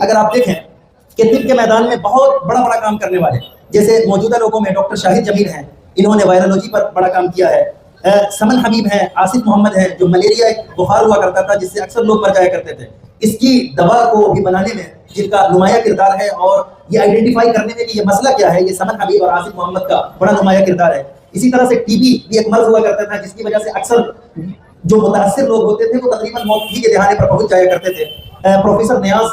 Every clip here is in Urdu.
اگر آپ دیکھیں کہ طب کے میدان میں بہت بڑا بڑا کام کرنے والے جیسے موجودہ لوگوں میں ڈاکٹر شاہد جمیل ہیں، انہوں نے وائرولوجی پر بڑا کام کیا ہے۔ سمن حبیب ہیں، آصف محمد ہیں جو ملیریا ایک بخار ہوا کرتا تھا جس سے اکثر لوگ مر جایا کرتے تھے، اس کی دوا کو بھی بنانے میں جن کا نمایاں کردار ہے اور یہ آئیڈینٹیفائی کرنے میں کہ یہ مسئلہ کیا ہے، یہ سمن حبیب اور آصف محمد کا بڑا نمایاں کردار ہے۔ اسی طرح سے ٹی بی بھی ایک مرض ہوا کرتا تھا جس کی وجہ سے اکثر جو متاثر لوگ ہوتے تھے وہ تقریباً موت ہی کے دہانے پر پہنچ جایا کرتے تھے۔ پروفیسر نیاز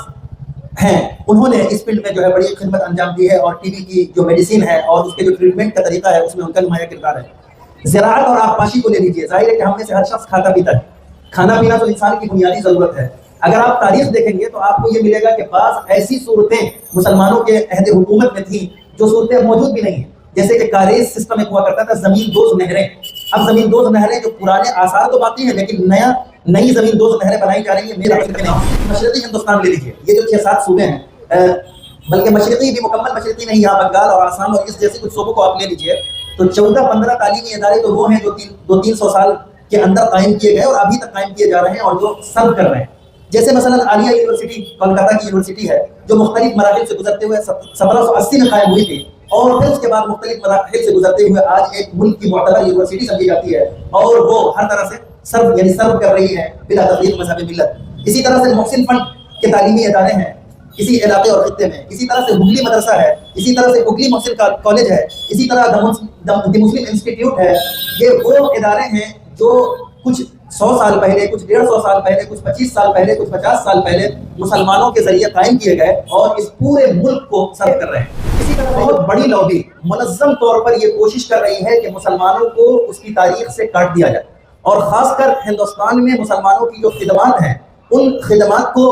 ہیں، انہوں نے اس فیلڈ میں جو ہے بڑی خدمت انجام دی ہے اور ٹی بی کی جو میڈیسین ہے اور اس کے جو ٹریٹمنٹ کا طریقہ ہے اس میں ان کا نمایاں کردار ہے۔ زراعت اور آبپاشی کو لے لیجیے، ظاہر ہے کہ ہم میں سے ہر شخص کھاتا پیتا ہے، کھانا پینا تو انسان کی بنیادی ضرورت ہے۔ اگر آپ تاریخ دیکھیں گے تو آپ کو یہ ملے گا کہ بعض ایسی صورتیں مسلمانوں کے عہد حکومت میں تھیں جو صورتیں موجود بھی نہیں ہیں، جیسے کہ کاریز سسٹم ایک ہوا کرتا تھا، زمین دوز نہریں۔ اب زمین دوز نہریں جو پرانے آثار تو باقی ہیں لیکن نئی زمین دوز نہریں بنائی جا رہی ہیں۔ میرا فکر نہیں، مشرقی ہندوستان لے لیجیے، یہ جو 6-7 صوبے ہیں، بلکہ مشرقی بھی مکمل مشرقی نہیں، یہاں بنگال اور آسام اور اس جیسے کچھ صوبوں کو آپ لے لیجیے تو 14-15 تعلیمی ادارے تو وہ ہیں جو 200-300 سال کے اندر قائم کیے گئے اور ابھی تک قائم کیے جا رہے ہیں اور جو سرو کر رہے ہیں۔ جیسے مثلا عالیہ یونیورسٹی کولکاتہ کی یونیورسٹی ہے جو مختلف مراحل سے گزرتے ہوئے 1780 میں قائم ہوئی تھی اور پھر اس کے بعد مختلف مراحل سے گزرتے ہوئے آج ایک ملک کی معتبر یونیورسٹی سمجھی جاتی ہے اور وہ ہر طرح سے سرو کر رہی ہے بلا تفریق مذہب ملت۔ اسی طرح سے محسن فنڈ کے تعلیمی ادارے ہیں کسی علاقے اور خطے میں، اسی طرح سے ہگلی مدرسہ ہے، اسی طرح سے ہگلی محسن کالج ہے، اسی طرح دی مسلم انسٹیٹیوٹ ہے۔ یہ وہ ادارے ہیں جو کچھ 100 سال پہلے، کچھ 150 سال پہلے، کچھ 25 سال پہلے، کچھ 50 سال پہلے مسلمانوں کے ذریعے قائم کیے گئے اور اس پورے ملک کو سرو کر رہے ہیں۔ اسی طرح بہت بڑی لابی منظم طور پر یہ کوشش کر رہی ہے کہ مسلمانوں کو اس کی تاریخ سے کاٹ دیا جائے اور خاص کر ہندوستان میں مسلمانوں کی جو خدمات ہیں ان خدمات کو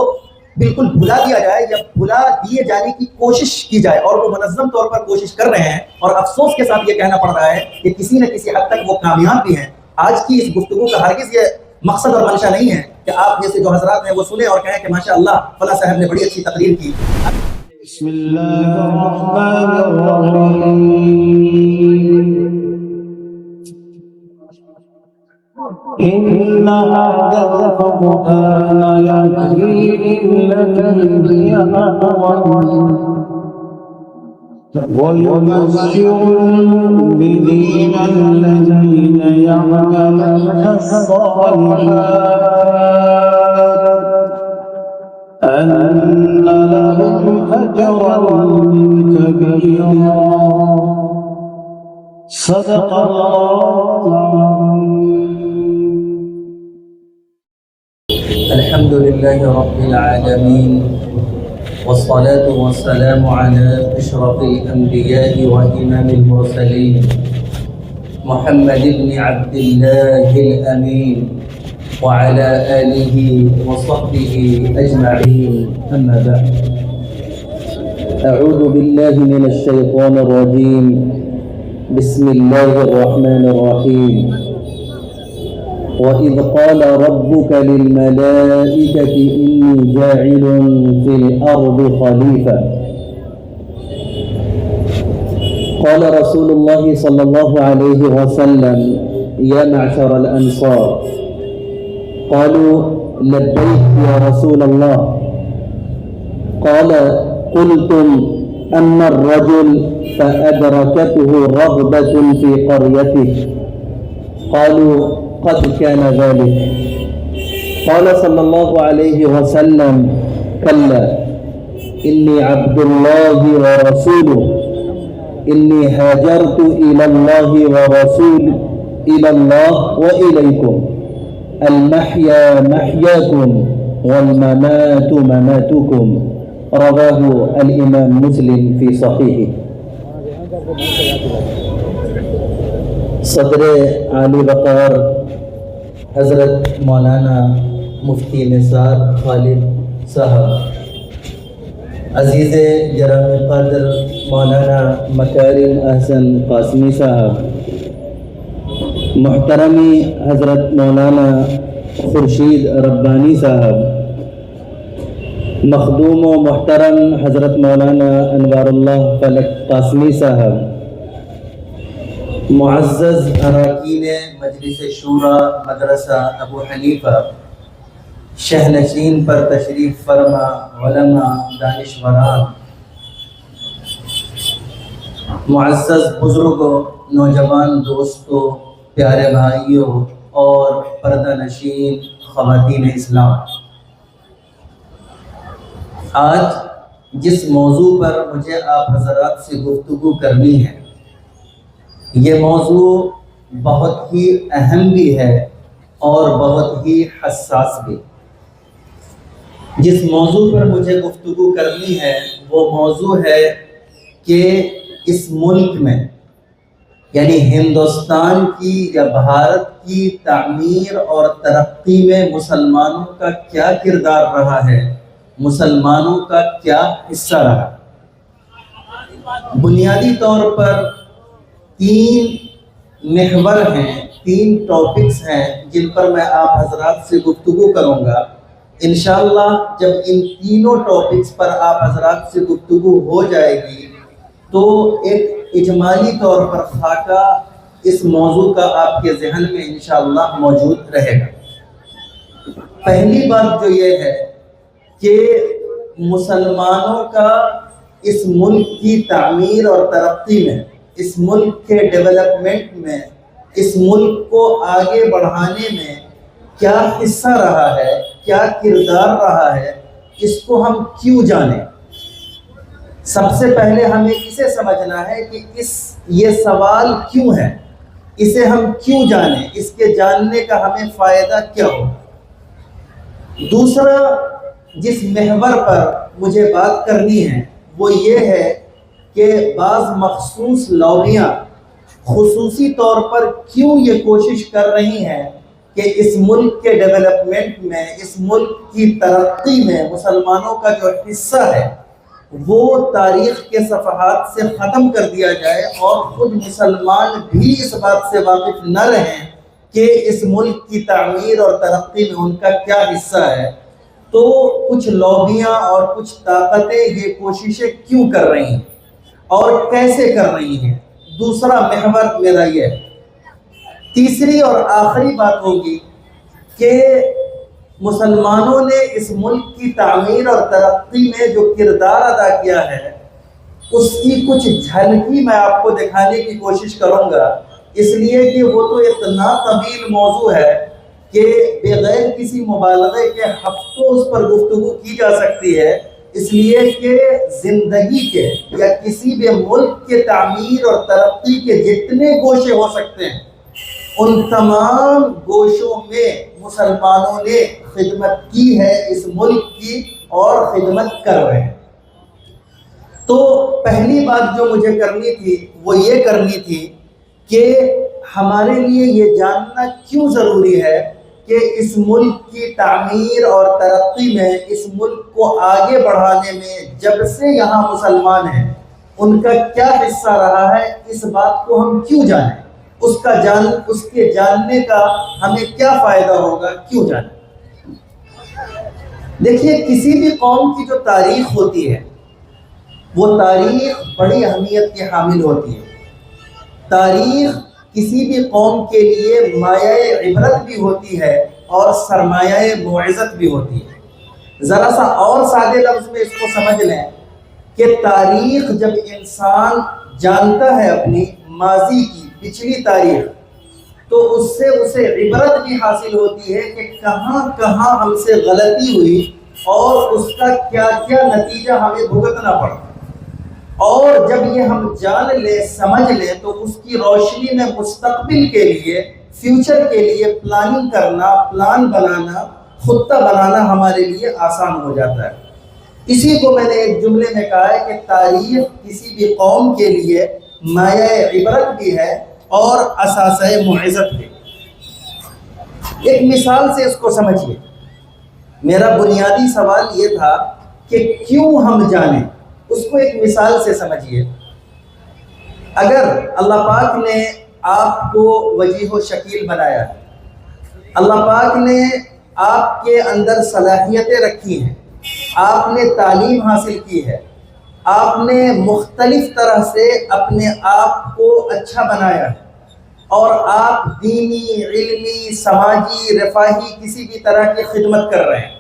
بالکل بھلا دیا جائے یا بھلا دیے جانے کی کوشش کی جائے، اور وہ منظم طور پر کوشش کر رہے ہیں اور افسوس کے ساتھ یہ کہنا پڑ رہا ہے کہ کسی نہ کسی حد تک وہ کامیاب بھی ہیں۔ آج کی اس گفتگو کا ہرگز یہ مقصد اور منشا نہیں ہے کہ آپ جیسے جو حضرات ہیں وہ سنیں اور کہیں کہ ماشاءاللہ فلاں صاحب نے بڑی اچھی تقریر کی۔ بسم اللہ الرحمن الرحیم إن هذا القرآن يهدي للتي هي أقوم ويبشر المؤمنين الذين يعملون الصالحات أن لهم أجرا كبيرا صدق الله. الحمد لله رب العالمين والصلاة والسلام على أشرف الأنبياء وإمام المرسلين محمد بن عبد الله الأمين وعلى آله وصحبه أجمعين، أما بعد. أعوذ بالله من الشيطان الرجيم، بسم الله الرحمن الرحيم. وَإِذْ قَالَ رَبُّكَ لِلْمَلَائِكَةِ إِنِّي جَاعِلٌ فِي الْأَرْضِ خَلِيفَةً قال رسول الله صلى الله عليه وسلم يا معشر الأنصار قالوا لبيك يا رسول الله قال قلتم أما الرجل فأدركته رغبة في قريته قالوا قد كان ذلك قال صلى الله عليه وسلم كلا إني عبد الله ورسوله إني هاجرت إلى الله ورسوله إلى الله وإليكم المحيا محياكم والممات مماتكم رواه الإمام مسلم في صحيحه. صدر عالی وقار حضرت مولانا مفتی نثار خالد صاحب، عزیز گرامی قدر مولانا مکارم احسن قاسمی صاحب، محترمی حضرت مولانا خورشید ربانی صاحب، مخدوم و محترم حضرت مولانا انوار اللہ فلک قاسمی صاحب، معزز اراکین مجلس شورا مدرسہ ابو حنیفہ، شہنشین پر تشریف فرما علماء دانشوران، معزز بزرگوں، نوجوان دوستوں، پیارے بھائیوں اور پردہ نشین خواتین اسلام، آج جس موضوع پر مجھے آپ حضرات سے گفتگو کرنی ہے، یہ موضوع بہت ہی اہم بھی ہے اور بہت ہی حساس بھی۔ جس موضوع پر مجھے گفتگو کرنی ہے وہ موضوع ہے کہ اس ملک میں، یعنی ہندوستان کی یا بھارت کی تعمیر اور ترقی میں مسلمانوں کا کیا کردار رہا ہے، مسلمانوں کا کیا حصہ رہا۔ بنیادی طور پر 3 محور ہیں، 3 ٹاپکس ہیں جن پر میں آپ حضرات سے گفتگو کروں گا۔ انشاءاللہ جب ان تینوں ٹاپکس پر آپ حضرات سے گفتگو ہو جائے گی تو ایک اجمالی طور پر خاکہ اس موضوع کا آپ کے ذہن میں انشاءاللہ موجود رہے گا۔ پہلی بات جو یہ ہے کہ مسلمانوں کا اس ملک کی تعمیر اور ترقی میں، اس ملک کے ڈیولپمنٹ میں، اس ملک کو آگے بڑھانے میں کیا حصہ رہا ہے، کیا کردار رہا ہے، اس کو ہم کیوں جانیں۔ سب سے پہلے ہمیں اسے سمجھنا ہے کہ یہ سوال کیوں ہے، اسے ہم کیوں جانیں، اس کے جاننے کا ہمیں فائدہ کیا ہو۔ دوسرا جس محور پر مجھے بات کرنی ہے وہ یہ ہے کہ بعض مخصوص لابیاں خصوصی طور پر کیوں یہ کوشش کر رہی ہیں کہ اس ملک کے ڈیولپمنٹ میں، اس ملک کی ترقی میں مسلمانوں کا جو حصہ ہے وہ تاریخ کے صفحات سے ختم کر دیا جائے اور خود مسلمان بھی اس بات سے واقف نہ رہیں کہ اس ملک کی تعمیر اور ترقی میں ان کا کیا حصہ ہے۔ تو کچھ لابیاں اور کچھ طاقتیں یہ کوششیں کیوں کر رہی ہیں اور کیسے کر رہی ہیں، دوسرا محور میرا یہ ہے۔ تیسری اور آخری بات ہوگی کہ مسلمانوں نے اس ملک کی تعمیر اور ترقی میں جو کردار ادا کیا ہے اس کی کچھ جھلکی میں آپ کو دکھانے کی کوشش کروں گا، اس لیے کہ وہ تو اتنا طویل موضوع ہے کہ بغیر کسی مبالغے کے ہفتوں اس پر گفتگو کی جا سکتی ہے، اس لیے کہ زندگی کے یا کسی بھی ملک کے تعمیر اور ترقی کے جتنے گوشے ہو سکتے ہیں ان تمام گوشوں میں مسلمانوں نے خدمت کی ہے اس ملک کی اور خدمت کر رہے ہیں۔ تو پہلی بات جو مجھے کرنی تھی وہ یہ کرنی تھی کہ ہمارے لیے یہ جاننا کیوں ضروری ہے کہ اس ملک کی تعمیر اور ترقی میں، اس ملک کو آگے بڑھانے میں جب سے یہاں مسلمان ہیں ان کا کیا حصہ رہا ہے، اس بات کو ہم کیوں جانیں، اس کے جاننے کا ہمیں کیا فائدہ ہوگا، کیوں جانیں۔ دیکھیے کسی بھی قوم کی جو تاریخ ہوتی ہے وہ تاریخ بڑی اہمیت کی حامل ہوتی ہے۔ تاریخ کسی بھی قوم کے لیے مایہ عبرت بھی ہوتی ہے اور سرمایہ موعظت بھی ہوتی ہے۔ ذرا سا اور سادے لفظ میں اس کو سمجھ لیں کہ تاریخ جب انسان جانتا ہے اپنی ماضی کی پچھلی تاریخ تو اس سے اسے عبرت بھی حاصل ہوتی ہے کہ کہاں کہاں ہم سے غلطی ہوئی اور اس کا کیا کیا نتیجہ ہمیں بھگتنا پڑا۔ اور جب یہ ہم جان لیں، سمجھ لیں تو اس کی روشنی میں مستقبل کے لیے، فیوچر کے لیے پلاننگ کرنا، پلان بنانا، خطہ بنانا ہمارے لیے آسان ہو جاتا ہے۔ اسی کو میں نے ایک جملے میں کہا ہے کہ تاریخ کسی بھی قوم کے لیے مایہ عبرت بھی ہے اور اساسہ موعظت بھی۔ ایک مثال سے اس کو سمجھیے۔ میرا بنیادی سوال یہ تھا کہ کیوں ہم جانیں، اس کو ایک مثال سے سمجھیے۔ اگر اللہ پاک نے آپ کو وجیح و شکیل بنایا، اللہ پاک نے آپ کے اندر صلاحیتیں رکھی ہیں، آپ نے تعلیم حاصل کی ہے، آپ نے مختلف طرح سے اپنے آپ کو اچھا بنایا ہے، اور آپ دینی، علمی، سماجی، رفاہی کسی بھی طرح کی خدمت کر رہے ہیں،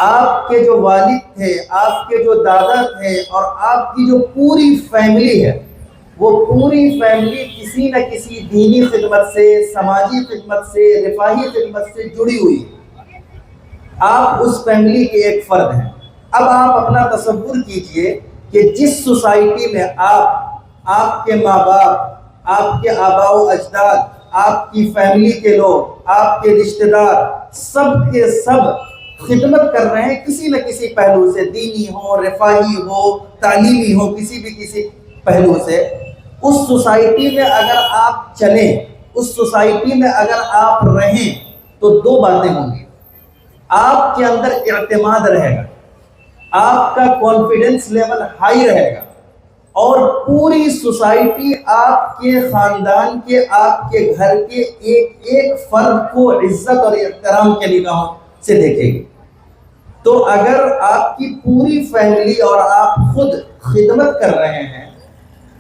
آپ کے جو والد تھے، آپ کے جو دادا تھے اور آپ کی جو پوری فیملی ہے، وہ پوری فیملی کسی نہ کسی دینی خدمت سے، سماجی خدمت سے، رفاہی خدمت سے جڑی ہوئی ہے، آپ اس فیملی کے ایک فرد ہیں۔ اب آپ اپنا تصور کیجئے کہ جس سوسائٹی میں آپ کے ماں باپ، آپ کے آباء و اجداد، آپ کی فیملی کے لوگ، آپ کے رشتہ دار سب کے سب خدمت کر رہے ہیں کسی نہ کسی پہلو سے، دینی ہو، رفاہی ہو، تعلیمی ہو، کسی پہلو سے، اس سوسائٹی میں اگر آپ چلیں، اس سوسائٹی میں اگر آپ رہیں تو دو باتیں ہوں گی۔ آپ کے اندر اعتماد رہے گا، آپ کا کانفیڈنس لیول ہائی رہے گا، اور پوری سوسائٹی آپ کے خاندان کے، آپ کے گھر کے ایک ایک فرد کو عزت اور احترام کے نگاہوں سے دیکھے گی۔ تو اگر آپ کی پوری فیملی اور آپ خود خدمت کر رہے ہیں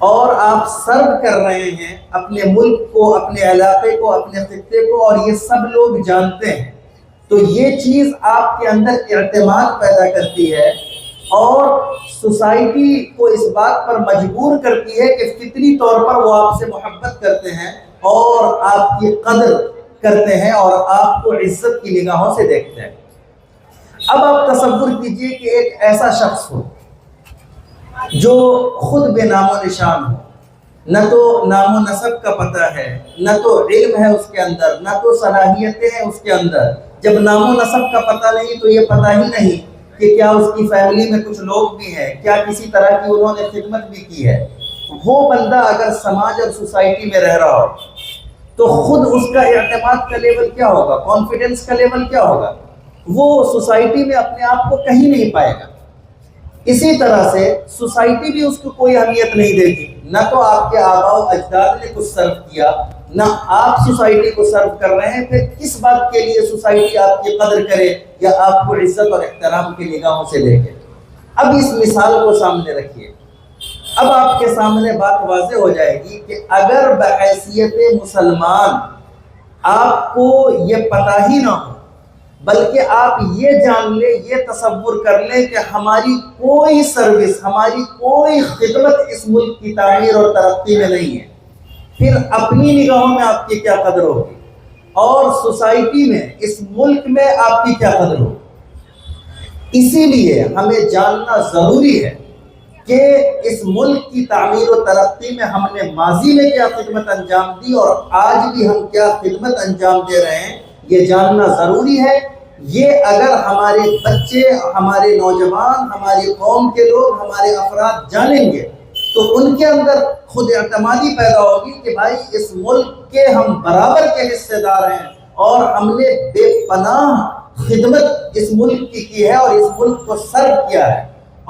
اور آپ سرو کر رہے ہیں اپنے ملک کو، اپنے علاقے کو، اپنے خطے کو، اور یہ سب لوگ جانتے ہیں، تو یہ چیز آپ کے اندر اعتماد پیدا کرتی ہے اور سوسائٹی کو اس بات پر مجبور کرتی ہے کہ فطری طور پر وہ آپ سے محبت کرتے ہیں اور آپ کی قدر کرتے ہیں اور آپ کو عزت کی نگاہوں سے دیکھتے ہیں۔ اب آپ تصور کیجئے کہ ایک ایسا شخص ہو جو خود بے نام و نشان ہو، نہ تو نام و نسب کا پتہ ہے، نہ تو علم ہے اس کے اندر، نہ تو صلاحیتیں ہیں اس کے اندر۔ جب نام و نسب کا پتہ نہیں تو یہ پتہ ہی نہیں کہ کیا اس کی فیملی میں کچھ لوگ بھی ہیں، کیا کسی طرح کی انہوں نے خدمت بھی کی ہے۔ وہ بندہ اگر سماج اور سوسائٹی میں رہ رہا ہو تو خود اس کا اعتماد کا لیول کیا ہوگا، کانفیڈنس کا لیول کیا ہوگا، وہ سوسائٹی میں اپنے آپ کو کہیں نہیں پائے گا۔ اسی طرح سے سوسائٹی بھی اس کو کوئی اہمیت نہیں دے گی، نہ تو آپ کے آباء و اجداد نے کچھ سرو کیا، نہ آپ سوسائٹی کو سرو کر رہے ہیں، پھر کس بات کے لیے سوسائٹی آپ کی قدر کرے یا آپ کو عزت اور احترام کی نگاہوں سے دیکھے۔ اب اس مثال کو سامنے رکھیے، اب آپ کے سامنے بات واضح ہو جائے گی کہ اگر بحیثیت مسلمان آپ کو یہ پتہ ہی نہ ہو، بلکہ آپ یہ جان لیں، یہ تصور کر لیں کہ ہماری کوئی سروس، ہماری کوئی خدمت اس ملک کی تعمیر اور ترقی میں نہیں ہے، پھر اپنی نگاہوں میں آپ کی کیا قدر ہوگی اور سوسائٹی میں، اس ملک میں آپ کی کیا قدر ہوگی۔ اسی لیے ہمیں جاننا ضروری ہے کہ اس ملک کی تعمیر و ترقی میں ہم نے ماضی میں کیا خدمت انجام دی اور آج بھی ہم کیا خدمت انجام دے رہے ہیں، یہ جاننا ضروری ہے۔ یہ اگر ہمارے بچے، ہمارے نوجوان، ہماری قوم کے لوگ، ہمارے افراد جانیں گے تو ان کے اندر خود اعتمادی پیدا ہوگی کہ بھائی اس ملک کے ہم برابر کے حصے دار ہیں اور ہم نے بے پناہ خدمت اس ملک کی ہے اور اس ملک کو سرو کیا ہے۔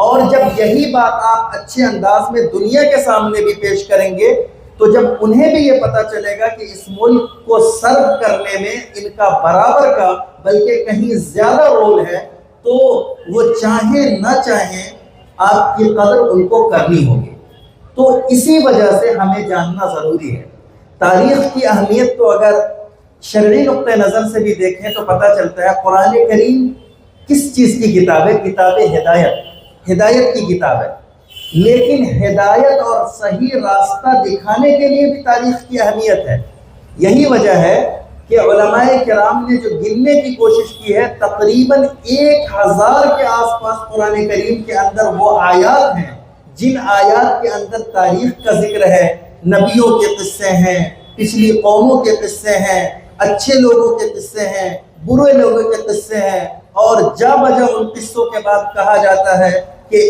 اور جب یہی بات آپ اچھے انداز میں دنیا کے سامنے بھی پیش کریں گے تو جب انہیں بھی یہ پتہ چلے گا کہ اس ملک کو سرو کرنے میں ان کا برابر کا بلکہ کہیں زیادہ رول ہے، تو وہ چاہیں نہ چاہیں آپ کی قدر ان کو کرنی ہوگی۔ تو اسی وجہ سے ہمیں جاننا ضروری ہے۔ تاریخ کی اہمیت تو اگر شرعی نقطہ نظر سے بھی دیکھیں تو پتہ چلتا ہے قرآن کریم کس چیز کی کتاب ہے؟ کتاب ہدایت کی کتاب ہے، لیکن ہدایت اور صحیح راستہ دکھانے کے لیے بھی تاریخ کی اہمیت ہے۔ یہی وجہ ہے کہ علماء کرام نے جو گننے کی کوشش کی ہے، تقریباً 1000 کے آس پاس قرآن کریم کے اندر وہ آیات ہیں جن آیات کے اندر تاریخ کا ذکر ہے، نبیوں کے قصے ہیں، پچھلی قوموں کے قصے ہیں، اچھے لوگوں کے قصے ہیں، برے لوگوں کے قصے ہیں، اور جا بجا ان قصوں کے بعد کہا جاتا ہے کہ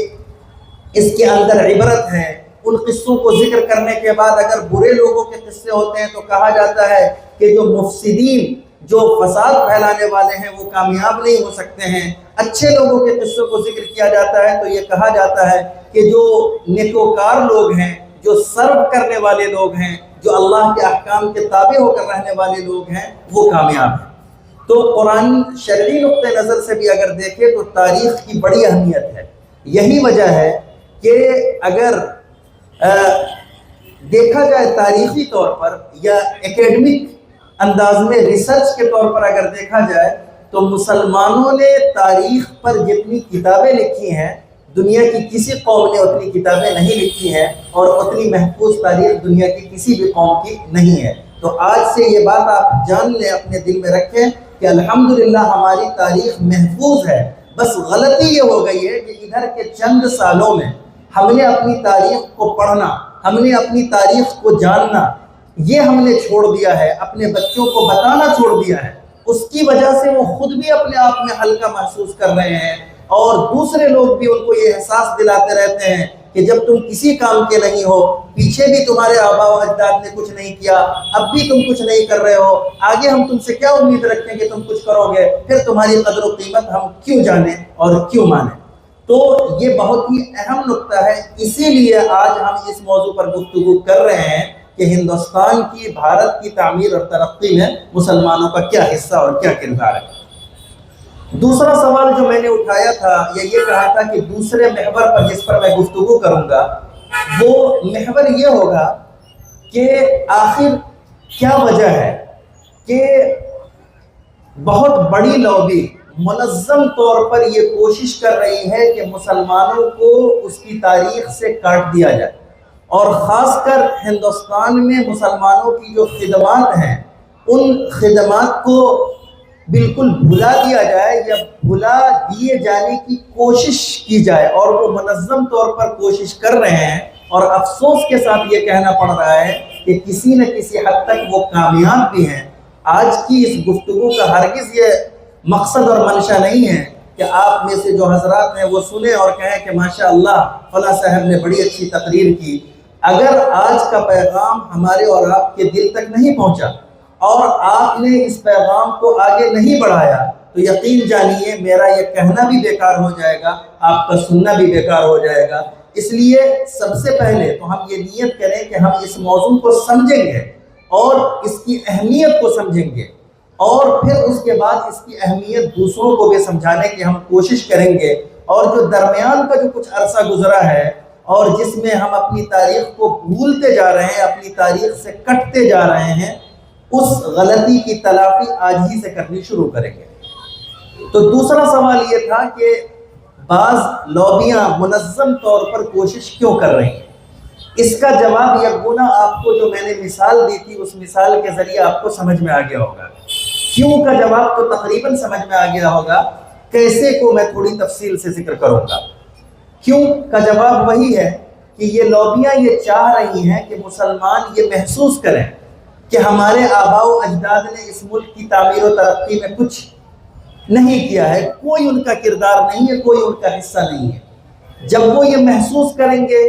اس کے اندر عبرت ہے۔ ان قصوں کو ذکر کرنے کے بعد اگر برے لوگوں کے قصے ہوتے ہیں تو کہا جاتا ہے کہ جو مفسدین، جو فساد پھیلانے والے ہیں وہ کامیاب نہیں ہو سکتے ہیں۔ اچھے لوگوں کے قصوں کو ذکر کیا جاتا ہے تو یہ کہا جاتا ہے کہ جو نیکوکار لوگ ہیں، جو سرو کرنے والے لوگ ہیں، جو اللہ کے احکام کے تابع ہو کر رہنے والے لوگ ہیں، وہ کامیاب ہیں۔ تو قرآن شرعی نقطہ نظر سے بھی اگر دیکھیں تو تاریخ کی بڑی اہمیت ہے۔ یہی وجہ ہے کہ اگر دیکھا جائے تاریخی طور پر یا ایکیڈمک انداز میں ریسرچ کے طور پر اگر دیکھا جائے تو مسلمانوں نے تاریخ پر جتنی کتابیں لکھی ہیں دنیا کی کسی قوم نے اتنی کتابیں نہیں لکھی ہیں، اور اتنی محفوظ تاریخ دنیا کی کسی بھی قوم کی نہیں ہے۔ تو آج سے یہ بات آپ جان لیں، اپنے دل میں رکھیں کہ الحمدللہ ہماری تاریخ محفوظ ہے۔ بس غلطی یہ ہو گئی ہے کہ ادھر کے چند سالوں میں ہم نے اپنی تاریخ کو پڑھنا، ہم نے اپنی تاریخ کو جاننا، یہ ہم نے چھوڑ دیا ہے، اپنے بچوں کو بتانا چھوڑ دیا ہے۔ اس کی وجہ سے وہ خود بھی اپنے آپ میں ہلکا محسوس کر رہے ہیں، اور دوسرے لوگ بھی ان کو یہ احساس دلاتے رہتے ہیں کہ جب تم کسی کام کے نہیں ہو، پیچھے بھی تمہارے آباء و اجداد نے کچھ نہیں کیا، اب بھی تم کچھ نہیں کر رہے ہو، آگے ہم تم سے کیا امید رکھیں کہ تم کچھ کرو گے، پھر تمہاری قدر و قیمت ہم کیوں جانیں اور کیوں مانیں۔ تو یہ بہت ہی اہم نقطہ ہے، اسی لیے آج ہم اس موضوع پر گفتگو کر رہے ہیں کہ ہندوستان کی، بھارت کی تعمیر اور ترقی میں مسلمانوں کا کیا حصہ اور کیا کردار ہے۔ دوسرا سوال جو میں نے اٹھایا تھا یا یہ کہا تھا کہ دوسرے محور پر جس پر میں گفتگو کروں گا وہ محور یہ ہوگا کہ آخر کیا وجہ ہے کہ بہت بڑی لابی منظم طور پر یہ کوشش کر رہی ہے کہ مسلمانوں کو اس کی تاریخ سے کاٹ دیا جائے، اور خاص کر ہندوستان میں مسلمانوں کی جو خدمات ہیں ان خدمات کو بالکل بھلا دیا جائے یا بھلا دیے جانے کی کوشش کی جائے، اور وہ منظم طور پر کوشش کر رہے ہیں، اور افسوس کے ساتھ یہ کہنا پڑ رہا ہے کہ کسی نہ کسی حد تک وہ کامیاب بھی ہیں۔ آج کی اس گفتگو کا ہرگز یہ مقصد اور منشا نہیں ہے کہ آپ میں سے جو حضرات ہیں وہ سنیں اور کہیں کہ ماشاءاللہ فلاں صاحب نے بڑی اچھی تقریر کی۔ اگر آج کا پیغام ہمارے اور آپ کے دل تک نہیں پہنچا اور آپ نے اس پیغام کو آگے نہیں بڑھایا تو یقین جانیے میرا یہ کہنا بھی بیکار ہو جائے گا، آپ کا سننا بھی بیکار ہو جائے گا۔ اس لیے سب سے پہلے تو ہم یہ نیت کریں کہ ہم اس موضوع کو سمجھیں گے اور اس کی اہمیت کو سمجھیں گے، اور پھر اس کے بعد اس کی اہمیت دوسروں کو بھی سمجھانے کی ہم کوشش کریں گے۔ اور جو درمیان کا جو کچھ عرصہ گزرا ہے اور جس میں ہم اپنی تاریخ کو بھولتے جا رہے ہیں، اپنی تاریخ سے کٹتے جا رہے ہیں، اس غلطی کی تلافی آج ہی سے کرنی شروع کریں گے۔ تو دوسرا سوال یہ تھا کہ بعض لابیاں منظم طور پر کوشش کیوں کر رہی ہیں۔ اس کا جواب یکگنا آپ کو جو میں نے مثال دی تھی اس مثال کے ذریعے آپ کو سمجھ میں آ گیا ہوگا۔ کیوں کا جواب تو تقریباً سمجھ میں آ گیا ہوگا، کیسے کو میں تھوڑی تفصیل سے ذکر کروں گا۔ کیوں کا جواب وہی ہے کہ یہ لابیاں یہ چاہ رہی ہیں کہ مسلمان یہ محسوس کریں کہ ہمارے آباء و اجداد نے اس ملک کی تعمیر و ترقی میں کچھ نہیں کیا ہے، کوئی ان کا کردار نہیں ہے، کوئی ان کا حصہ نہیں ہے۔ جب وہ یہ محسوس کریں گے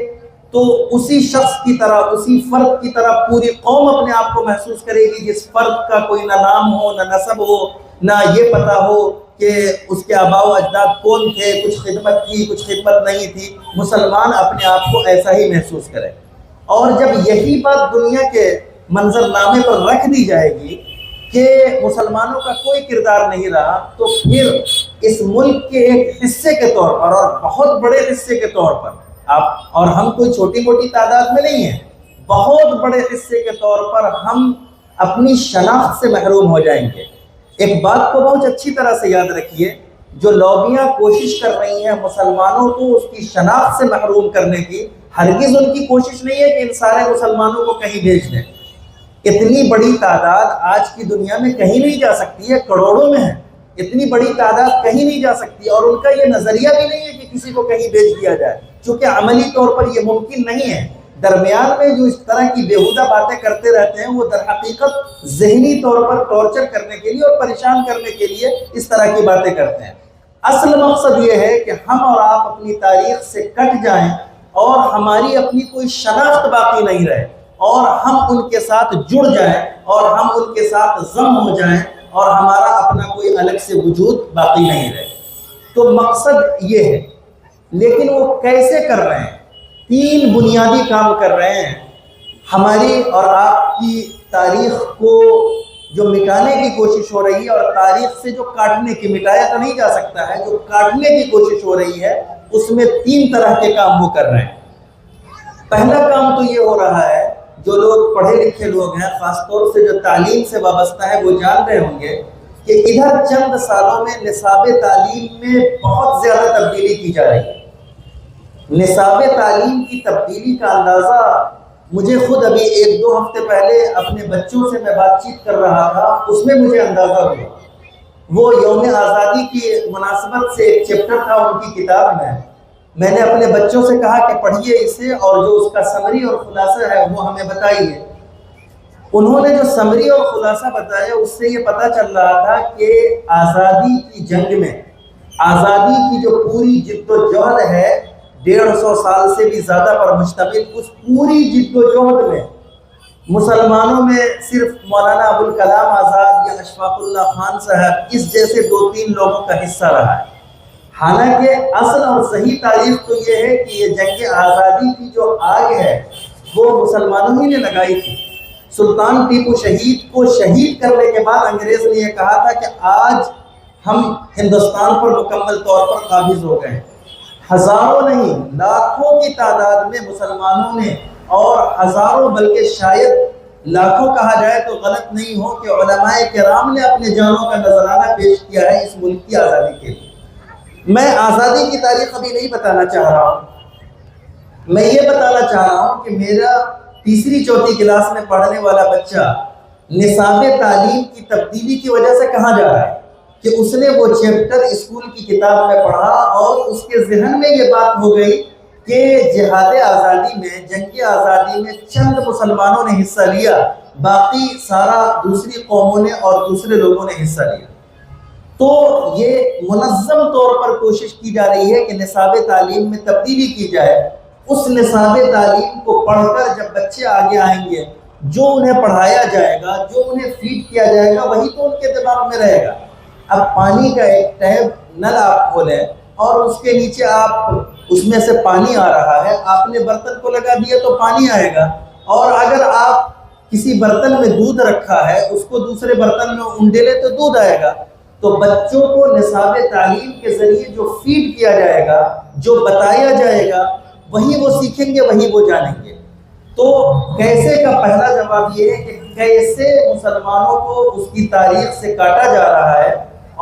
تو اسی شخص کی طرح، اسی فرد کی طرح پوری قوم اپنے آپ کو محسوس کرے گی جس فرد کا کوئی نہ نام ہو، نہ نسب ہو، نہ یہ پتہ ہو کہ اس کے آباء و اجداد کون تھے، کچھ خدمت کی، کچھ خدمت نہیں تھی۔ مسلمان اپنے آپ کو ایسا ہی محسوس کرے، اور جب یہی بات دنیا کے منظر نامے پر رکھ دی جائے گی کہ مسلمانوں کا کوئی کردار نہیں رہا، تو پھر اس ملک کے ایک حصے کے طور پر، اور بہت بڑے حصے کے طور پر، آپ اور ہم کوئی چھوٹی موٹی تعداد میں نہیں ہیں، بہت بڑے حصے کے طور پر ہم اپنی شناخت سے محروم ہو جائیں گے۔ ایک بات کو بہت اچھی طرح سے یاد رکھیے، جو لابیاں کوشش کر رہی ہیں مسلمانوں کو اس کی شناخت سے محروم کرنے کی، ہرگز ان کی کوشش نہیں ہے کہ ان سارے مسلمانوں کو کہیں بھیج دیں۔ اتنی بڑی تعداد آج کی دنیا میں کہیں نہیں جا سکتی ہے، کروڑوں میں ہے، اتنی بڑی تعداد کہیں نہیں جا سکتی، اور ان کا یہ نظریہ بھی نہیں ہے کہ کسی کو کہیں بھیج دیا جائے، چونکہ عملی طور پر یہ ممکن نہیں ہے۔ درمیان میں جو اس طرح کی بیہودہ باتیں کرتے رہتے ہیں وہ در حقیقت ذہنی طور پر ٹارچر کرنے کے لیے اور پریشان کرنے کے لیے اس طرح کی باتیں کرتے ہیں۔ اصل مقصد یہ ہے کہ ہم اور آپ اپنی تاریخ سے کٹ جائیں اور ہماری اپنی کوئی شناخت باقی نہیں رہے، اور ہم ان کے ساتھ جڑ جائیں اور ہم ان کے ساتھ ضم ہو جائیں، اور ہمارا اپنا کوئی الگ سے وجود باقی نہیں رہے۔ تو مقصد یہ ہے، لیکن وہ کیسے کر رہے ہیں؟ 3 بنیادی کام کر رہے ہیں۔ ہماری اور آپ کی تاریخ کو جو مٹانے کی کوشش ہو رہی ہے، اور تاریخ سے جو کاٹنے کی، مٹایا تو نہیں جا سکتا ہے، جو کاٹنے کی کوشش ہو رہی ہے، اس میں 3 طرح کے کام وہ کر رہے ہیں۔ پہلا کام تو یہ ہو رہا ہے جو لوگ پڑھے لکھے لوگ ہیں، خاص طور سے جو تعلیم سے وابستہ ہے، وہ جان رہے ہوں گے کہ ادھر چند سالوں میں نصاب تعلیم میں بہت زیادہ تبدیلی کی جا رہی ہے۔ نصاب تعلیم کی تبدیلی کا اندازہ مجھے خود ابھی 1-2 ہفتے پہلے اپنے بچوں سے میں بات چیت کر رہا تھا، اس میں مجھے اندازہ ہوا۔ وہ یوم آزادی کی مناسبت سے ایک چیپٹر تھا ان کی کتاب میں نے اپنے بچوں سے کہا کہ پڑھیے اسے اور جو اس کا سمری اور خلاصہ ہے وہ ہمیں بتائیے۔ انہوں نے جو سمری اور خلاصہ بتایا اس سے یہ پتہ چل رہا تھا کہ آزادی کی جنگ میں، آزادی کی جو پوری جد و جہد ہے 150 سال سے بھی زیادہ پر مشتمل، اس پوری جد و جہد میں مسلمانوں میں صرف مولانا ابوالکلام آزاد یا اشفاق اللہ خان صاحب اس جیسے 2-3 لوگوں کا حصہ رہا ہے۔ حالانکہ اصل اور صحیح تاریخ تو یہ ہے کہ یہ جنگ آزادی کی جو آگ ہے وہ مسلمانوں ہی نے لگائی تھی۔ سلطان ٹیپو شہید کو شہید کرنے کے بعد انگریز نے یہ کہا تھا کہ آج ہم ہندوستان پر مکمل طور پر قابض ہو گئے۔ ہزاروں نہیں، لاکھوں کی تعداد میں مسلمانوں نے، اور ہزاروں بلکہ شاید لاکھوں کہا جائے تو غلط نہیں ہو کہ علماء کرام نے اپنے جانوں کا نذرانہ پیش کیا ہے اس ملک کی آزادی کے لیے۔ میں آزادی کی تاریخ ابھی نہیں بتانا چاہ رہا ہوں، میں یہ بتانا چاہ رہا ہوں کہ میرا 3-4 کلاس میں پڑھنے والا بچہ نصاب تعلیم کی تبدیلی کی وجہ سے کہاں جا رہا ہے کہ اس نے وہ چیپٹر اسکول کی کتاب میں پڑھا اور اس کے ذہن میں یہ بات ہو گئی کہ جہاد آزادی میں، جنگ آزادی میں چند مسلمانوں نے حصہ لیا، باقی سارا دوسری قوموں نے اور دوسرے لوگوں نے حصہ لیا۔ تو یہ منظم طور پر کوشش کی جا رہی ہے کہ نصاب تعلیم میں تبدیلی کی جائے۔ اس نصاب تعلیم کو پڑھ کر جب بچے آگے آئیں گے، جو انہیں پڑھایا جائے گا، جو انہیں فیڈ کیا جائے گا، وہی تو ان کے دماغ میں رہے گا۔ اب پانی کا ایک ٹیپ نل آپ کھولیں اور اس کے نیچے آپ اس میں سے پانی آ رہا ہے، آپ نے برتن کو لگا دیا تو پانی آئے گا، اور اگر آپ کسی برتن میں دودھ رکھا ہے اس کو دوسرے برتن میں انڈیلے تو دودھ آئے گا۔ تو بچوں کو نصاب تعلیم کے ذریعے جو فیڈ کیا جائے گا، جو بتایا جائے گا، وہی وہ سیکھیں گے، وہی وہ جانیں گے۔ تو کیسے کا پہلا جواب یہ ہے کہ کیسے مسلمانوں کو اس کی تاریخ سے کاٹا جا رہا ہے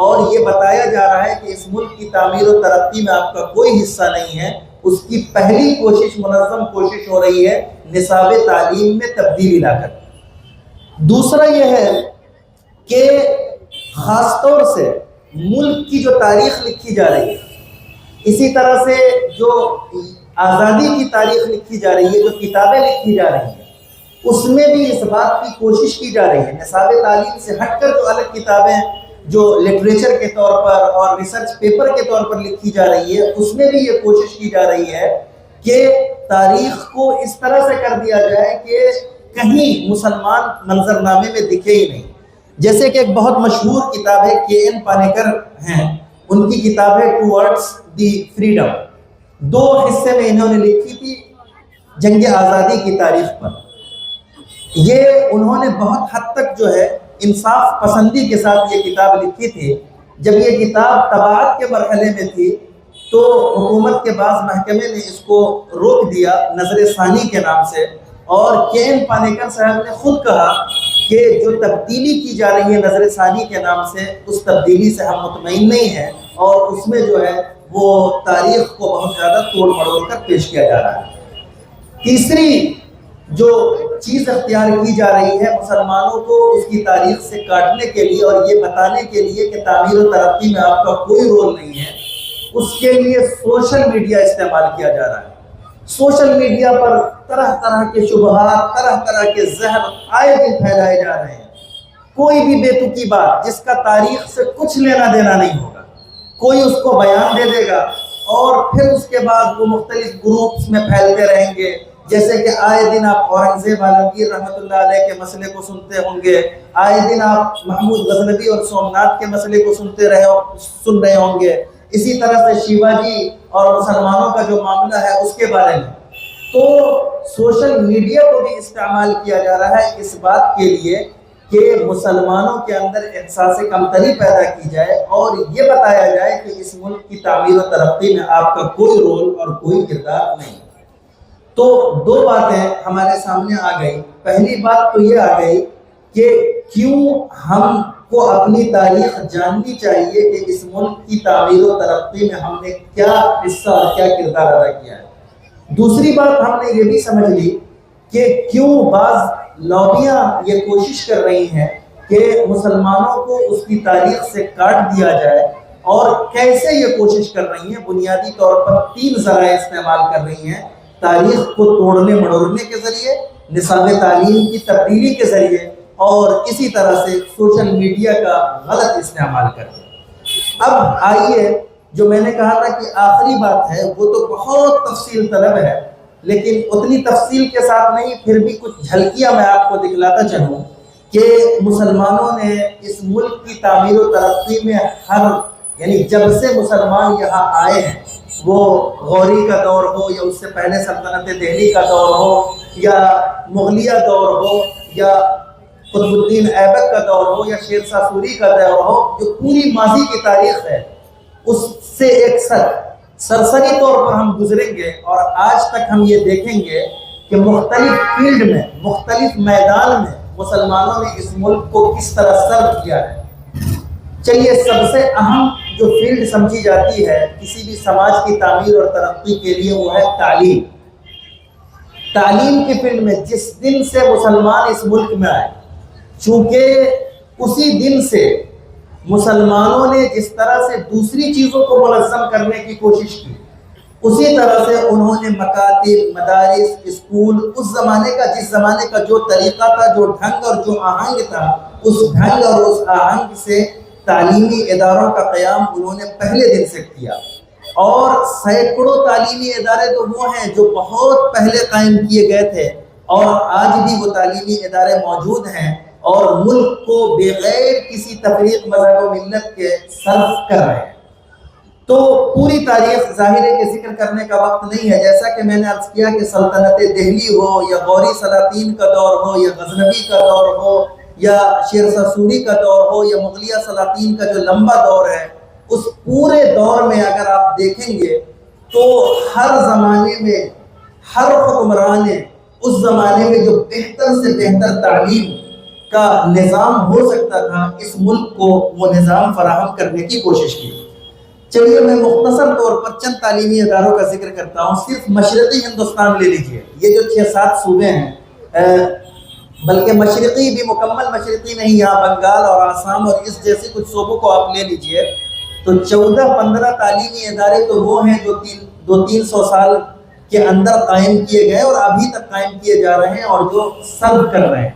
اور یہ بتایا جا رہا ہے کہ اس ملک کی تعمیر و ترقی میں آپ کا کوئی حصہ نہیں ہے۔ اس کی پہلی کوشش، منظم کوشش ہو رہی ہے نصاب تعلیم میں تبدیلی لا کر۔ دوسرا یہ ہے کہ خاص طور سے ملک کی جو تاریخ لکھی جا رہی ہے، اسی طرح سے جو آزادی کی تاریخ لکھی جا رہی ہے، جو کتابیں لکھی جا رہی ہیں، اس میں بھی اس بات کی کوشش کی جا رہی ہے نصاب تعلیم سے ہٹ کر جو الگ کتابیں جو لٹریچر کے طور پر اور ریسرچ پیپر کے طور پر لکھی جا رہی ہے، اس میں بھی یہ کوشش کی جا رہی ہے کہ تاریخ کو اس طرح سے کر دیا جائے کہ کہیں مسلمان منظرنامے میں دکھے ہی نہیں۔ جیسے کہ ایک بہت مشہور کتاب ہے، K.N. پانیکر ہیں، ان کی کتاب ہے ٹوورڈز دی فریڈم، 2 حصے میں انہوں نے لکھی تھی جنگ آزادی کی تاریخ پر۔ یہ انہوں نے بہت حد تک جو ہے انصاف پسندی کے ساتھ یہ کتاب لکھی تھی۔ جب یہ کتاب طباعت کے مرحلے میں تھی تو حکومت کے بعض محکمے نے اس کو روک دیا نظر ثانی کے نام سے، اور K.N. پانیکر صاحب نے خود کہا کہ جو تبدیلی کی جا رہی ہے نظر ثانی کے نام سے، اس تبدیلی سے ہم مطمئن نہیں ہیں، اور اس میں جو ہے وہ تاریخ کو بہت زیادہ توڑ مڑوڑ کر پیش کیا جا رہا ہے۔ تیسری جو چیز اختیار کی جا رہی ہے مسلمانوں کو اس کی تاریخ سے کاٹنے کے لیے اور یہ بتانے کے لیے کہ تعمیر و ترقی میں آپ کا کوئی رول نہیں ہے، اس کے لیے سوشل میڈیا استعمال کیا جا رہا ہے۔ سوشل میڈیا پر طرح طرح کے شبہات، طرح طرح کے زہر آئے دن پھیلائے جا رہے ہیں۔ کوئی بھی بے تکی بات جس کا تاریخ سے کچھ لینا دینا نہیں ہوگا، کوئی اس کو بیان دے دے گا اور پھر اس کے بعد وہ مختلف گروپس میں پھیلتے رہیں گے۔ جیسے کہ آئے دن آپ اورنگزیب عالمگیر رحمۃ اللہ علیہ کے مسئلے کو سنتے ہوں گے، آئے دن آپ محمود غزنوی اور سومناتھ کے مسئلے کو سن رہے ہوں گے، اسی طرح سے شیوا جی اور مسلمانوں کا جو معاملہ ہے اس کے بارے میں۔ تو سوشل میڈیا کو بھی استعمال کیا جا رہا ہے اس بات کے لیے کہ مسلمانوں کے اندر احساس کمتری پیدا کی جائے اور یہ بتایا جائے کہ اس ملک کی تعمیر و ترقی میں آپ کا کوئی رول اور کوئی کردار نہیں۔ تو دو باتیں ہمارے سامنے آ گئی. پہلی بات تو یہ آ گئی کہ کیوں ہم کو اپنی تاریخ جاننی چاہیے کہ اس ملک کی تعمیر و ترقی میں ہم نے کیا حصہ اور کیا کردار ادا کیا ہے. دوسری بات ہم نے یہ بھی سمجھ لی کہ کیوں بعض لابیاں یہ کوشش کر رہی ہیں کہ مسلمانوں کو اس کی تاریخ سے کاٹ دیا جائے، اور کیسے یہ کوشش کر رہی ہیں. بنیادی طور پر 3 ذرائع استعمال کر رہی ہیں: تاریخ کو توڑنے مڑوڑنے کے ذریعے، نصاب تعلیم کی تبدیلی کے ذریعے، اور اسی طرح سے سوشل میڈیا کا غلط استعمال کرتے ہیں. اب آئیے، جو میں نے کہا تھا کہ آخری بات ہے وہ تو بہت تفصیل طلب ہے، لیکن اتنی تفصیل کے ساتھ نہیں، پھر بھی کچھ جھلکیاں میں آپ کو دکھلاتا چلوں کہ مسلمانوں نے اس ملک کی تعمیر و ترقی میں یعنی جب سے مسلمان یہاں آئے ہیں، وہ غوری کا دور ہو یا اس سے پہلے سلطنت دہلی کا دور ہو یا مغلیہ دور ہو یا قطب الدین ایبک کا دور ہو یا شیر شاہ سوری کا دور ہو، جو پوری ماضی کی تاریخ ہے اس سے ایک سرسری طور پر ہم گزریں گے، اور آج تک ہم یہ دیکھیں گے کہ مختلف فیلڈ میں، مختلف میدان میں مسلمانوں نے اس ملک کو کس طرح سرو کیا ہے. چلیے، سب سے اہم جو فیلڈ سمجھی جاتی ہے کسی بھی سماج کی تعمیر اور ترقی کے لیے وہ ہے تعلیم. تعلیم کے فیلڈ میں جس دن سے مسلمان اس ملک میں آئے، چونکہ اسی دن سے مسلمانوں نے جس طرح سے دوسری چیزوں کو منظم کرنے کی کوشش کی، اسی طرح سے انہوں نے مکاتب، مدارس، اسکول، اس زمانے کا، جس زمانے کا جو طریقہ تھا، جو ڈھنگ اور جو آہنگ تھا، اس ڈھنگ اور اس آہنگ سے تعلیمی اداروں کا قیام انہوں نے پہلے دن سے کیا. اور سینکڑوں تعلیمی ادارے تو وہ ہیں جو بہت پہلے قائم کیے گئے تھے، اور آج بھی وہ تعلیمی ادارے موجود ہیں اور ملک کو بغیر کسی تفریق مذہب و ملت کے صرف کر رہے ہیں. تو پوری تاریخ ظاہر ہے کہ ذکر کرنے کا وقت نہیں ہے. جیسا کہ میں نے عرض کیا کہ سلطنت دہلی ہو یا غوری سلاطین کا دور ہو یا غزنوی کا دور ہو یا شیر شاہ سوری کا دور ہو یا مغلیہ سلاطین کا جو لمبا دور ہے، اس پورے دور میں اگر آپ دیکھیں گے تو ہر زمانے میں ہر حکمران نے اس زمانے میں جو بہتر سے بہتر تعلیم کا نظام ہو سکتا تھا، اس ملک کو وہ نظام فراہم کرنے کی کوشش کی. چلیے، میں مختصر طور پر چند تعلیمی اداروں کا ذکر کرتا ہوں. صرف مشرقی ہندوستان لے لیجئے، یہ جو 6-7 صوبے ہیں، بلکہ مشرقی بھی مکمل مشرقی نہیں، یہاں بنگال اور آسام اور اس جیسے کچھ صوبوں کو آپ لے لیجئے، تو 14-15 تعلیمی ادارے تو وہ ہیں جو 200-300 سال کے اندر قائم کیے گئے اور ابھی تک قائم کیے جا رہے ہیں اور جو سرو کر رہے ہیں.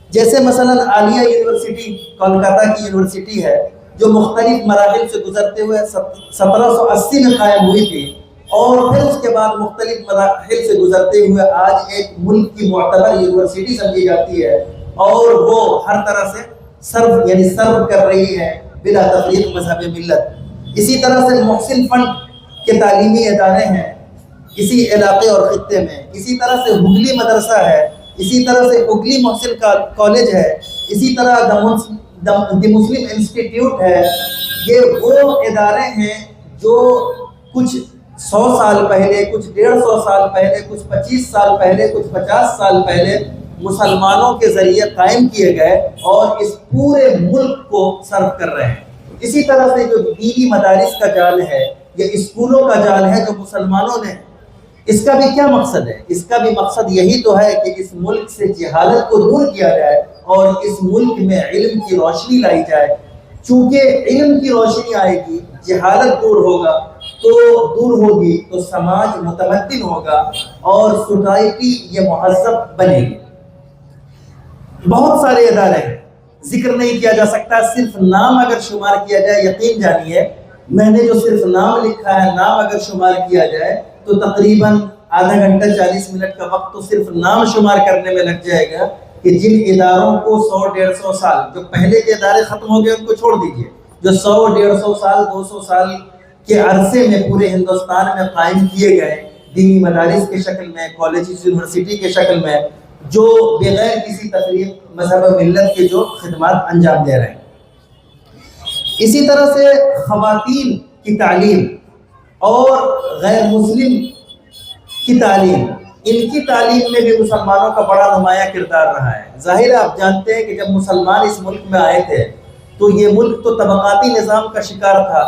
جیسے مثلا عالیہ یونیورسٹی کولکاتہ کی یونیورسٹی ہے، جو مختلف مراحل سے گزرتے ہوئے 1780 میں قائم ہوئی تھی، اور پھر اس کے بعد مختلف مراحل سے گزرتے ہوئے آج ایک ملک کی معتبر یونیورسٹی سمجھی جاتی ہے، اور وہ ہر طرح سے سرو کر رہی ہے بلا تفریق مذہب ملت. اسی طرح سے محسن فنڈ کے تعلیمی ادارے ہیں اسی علاقے اور خطے میں. اسی طرح سے ہگلی مدرسہ ہے، اسی طرح سے ہگلی محسن کالج ہے، اسی طرح دی مسلم انسٹیٹیوٹ ہے. یہ وہ ادارے ہیں جو کچھ 100 سال پہلے، کچھ 150 سال پہلے، کچھ 25 سال پہلے، کچھ 50 سال پہلے مسلمانوں کے ذریعے قائم کیے گئے اور اس پورے ملک کو سرو کر رہے ہیں. اسی طرح سے جو دینی مدارس کا جال ہے یا اسکولوں کا جال ہے جو مسلمانوں نے، اس کا بھی کیا مقصد ہے؟ اس کا بھی مقصد یہی تو ہے کہ اس ملک سے جہالت کو دور کیا جائے اور اس ملک میں علم کی روشنی لائی جائے. چونکہ علم کی روشنی آئے گی، جہالت دور ہوگی تو سماج متمدن ہوگا اور سوسائٹی یہ مہذب بنے گی. بہت سارے ادارے ہیں، ذکر نہیں کیا جا سکتا. صرف نام اگر شمار کیا جائے، یقین جانیے میں نے جو صرف نام لکھا ہے، نام اگر شمار کیا جائے تو تقریباً آدھا گھنٹہ 40 منٹ کا وقت تو صرف نام شمار کرنے میں لگ جائے گا کہ جن اداروں کو 100-150 سال، جو پہلے کے ادارے ختم ہو گئے ان کو چھوڑ دیجئے، جو 100-150 سال 200 سال کے عرصے میں پورے ہندوستان میں قائم کیے گئے دینی مدارس کے شکل میں، کالجز، یونیورسٹی کے شکل میں، جو بغیر کسی تفریق مذہب و ملت کے جو خدمات انجام دے رہے ہیں. اسی طرح سے خواتین کی تعلیم اور غیر مسلم کی تعلیم، ان کی تعلیم میں بھی مسلمانوں کا بڑا نمایاں کردار رہا ہے۔ ظاہر ہے آپ جانتے ہیں کہ جب مسلمان اس ملک میں آئے تھے تو یہ ملک تو طبقاتی نظام کا شکار تھا،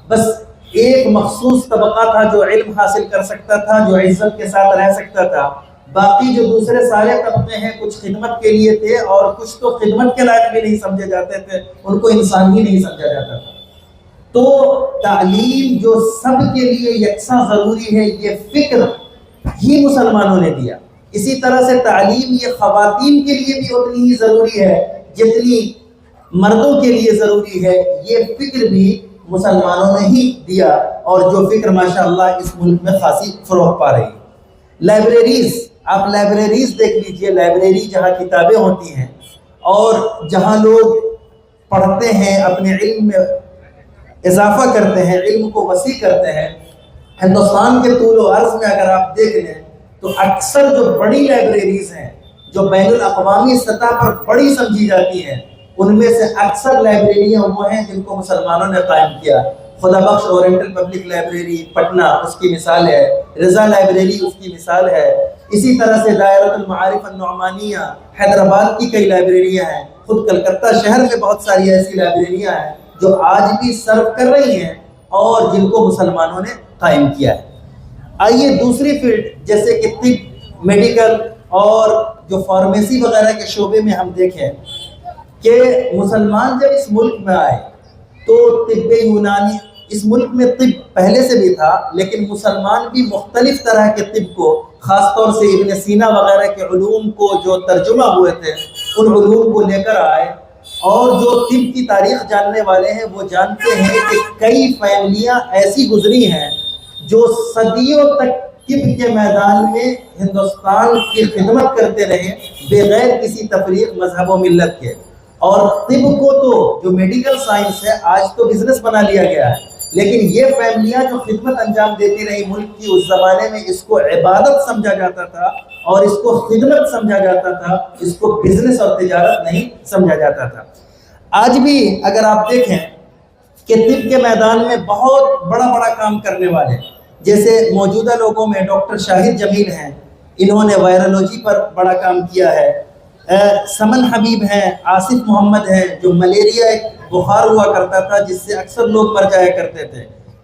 بس ایک مخصوص طبقہ تھا جو علم حاصل کر سکتا تھا، جو عزت کے ساتھ رہ سکتا تھا، باقی جو دوسرے سارے طبقے ہیں کچھ خدمت کے لیے تھے اور کچھ تو خدمت کے لائق بھی نہیں سمجھے جاتے تھے، ان کو انسان ہی نہیں سمجھا جاتا تھا۔ تو تعلیم جو سب کے لیے یکساں ضروری ہے، یہ فکر ہی مسلمانوں نے دیا۔ اسی طرح سے تعلیم یہ خواتین کے لیے بھی اتنی ہی ضروری ہے جتنی مردوں کے لیے ضروری ہے، یہ فکر بھی مسلمانوں نے ہی دیا، اور جو فکر ماشاءاللہ اس ملک میں خاصی فروغ پا رہی ہے۔ لائبریریز، آپ لائبریریز دیکھ لیجئے، لائبریری جہاں کتابیں ہوتی ہیں اور جہاں لوگ پڑھتے ہیں، اپنے علم میں اضافہ کرتے ہیں، علم کو وسیع کرتے ہیں۔ ہندوستان کے طول و عرض میں اگر آپ دیکھ لیں تو اکثر جو بڑی لائبریریز ہیں، جو بین الاقوامی سطح پر بڑی سمجھی جاتی ہیں، ان میں سے اکثر لائبریریاں وہ ہیں جن کو مسلمانوں نے قائم کیا۔ خدا بخش اورینٹل پبلک لائبریری پٹنہ اس کی مثال ہے، رضا لائبریری اس کی مثال ہے، اسی طرح سے دائرۃ المعارف النعمانیہ حیدرآباد کی کئی لائبریریاں ہیں، خود کلکتہ شہر میں بہت ساری ایسی لائبریریاں ہیں جو آج بھی سرو کر رہی ہیں اور جن کو مسلمانوں نے قائم کیا ہے۔ آئیے دوسری فیلڈ جیسے کہ طب، میڈیکل اور جو فارمیسی وغیرہ کے شعبے میں ہم دیکھیں کہ مسلمان جب اس ملک میں آئے تو طب یونانی، اس ملک میں طب پہلے سے بھی تھا لیکن مسلمان بھی مختلف طرح کے طب کو، خاص طور سے ابن سینا وغیرہ کے علوم کو جو ترجمہ ہوئے تھے ان علوم کو لے کر آئے، اور جو طب کی تاریخ جاننے والے ہیں وہ جانتے ہیں کہ کئی فیملیاں ایسی گزری ہیں جو صدیوں تک طب کے میدان میں ہندوستان کی خدمت کرتے رہے بغیر کسی تفریق مذہب و ملت کے، اور طب کو تو جو میڈیکل سائنس ہے آج تو بزنس بنا لیا گیا ہے، لیکن یہ فیملیاں جو خدمت انجام دیتی رہی ملک کی، اس زمانے میں اس کو عبادت سمجھا جاتا تھا اور اس کو خدمت سمجھا جاتا تھا، اس کو بزنس اور تجارت نہیں سمجھا جاتا تھا۔ آج بھی اگر آپ دیکھیں کہ طب کے میدان میں بہت بڑا کام کرنے والے جیسے موجودہ لوگوں میں ڈاکٹر شاہد جمیل ہیں، انہوں نے وائرولوجی پر بڑا کام کیا ہے، سمن حبیب ہیں، آصف محمد ہیں جو ملیریا ایک بخار ہوا کرتا تھا جس سے اکثر لوگ مر جایا کرتے تھے،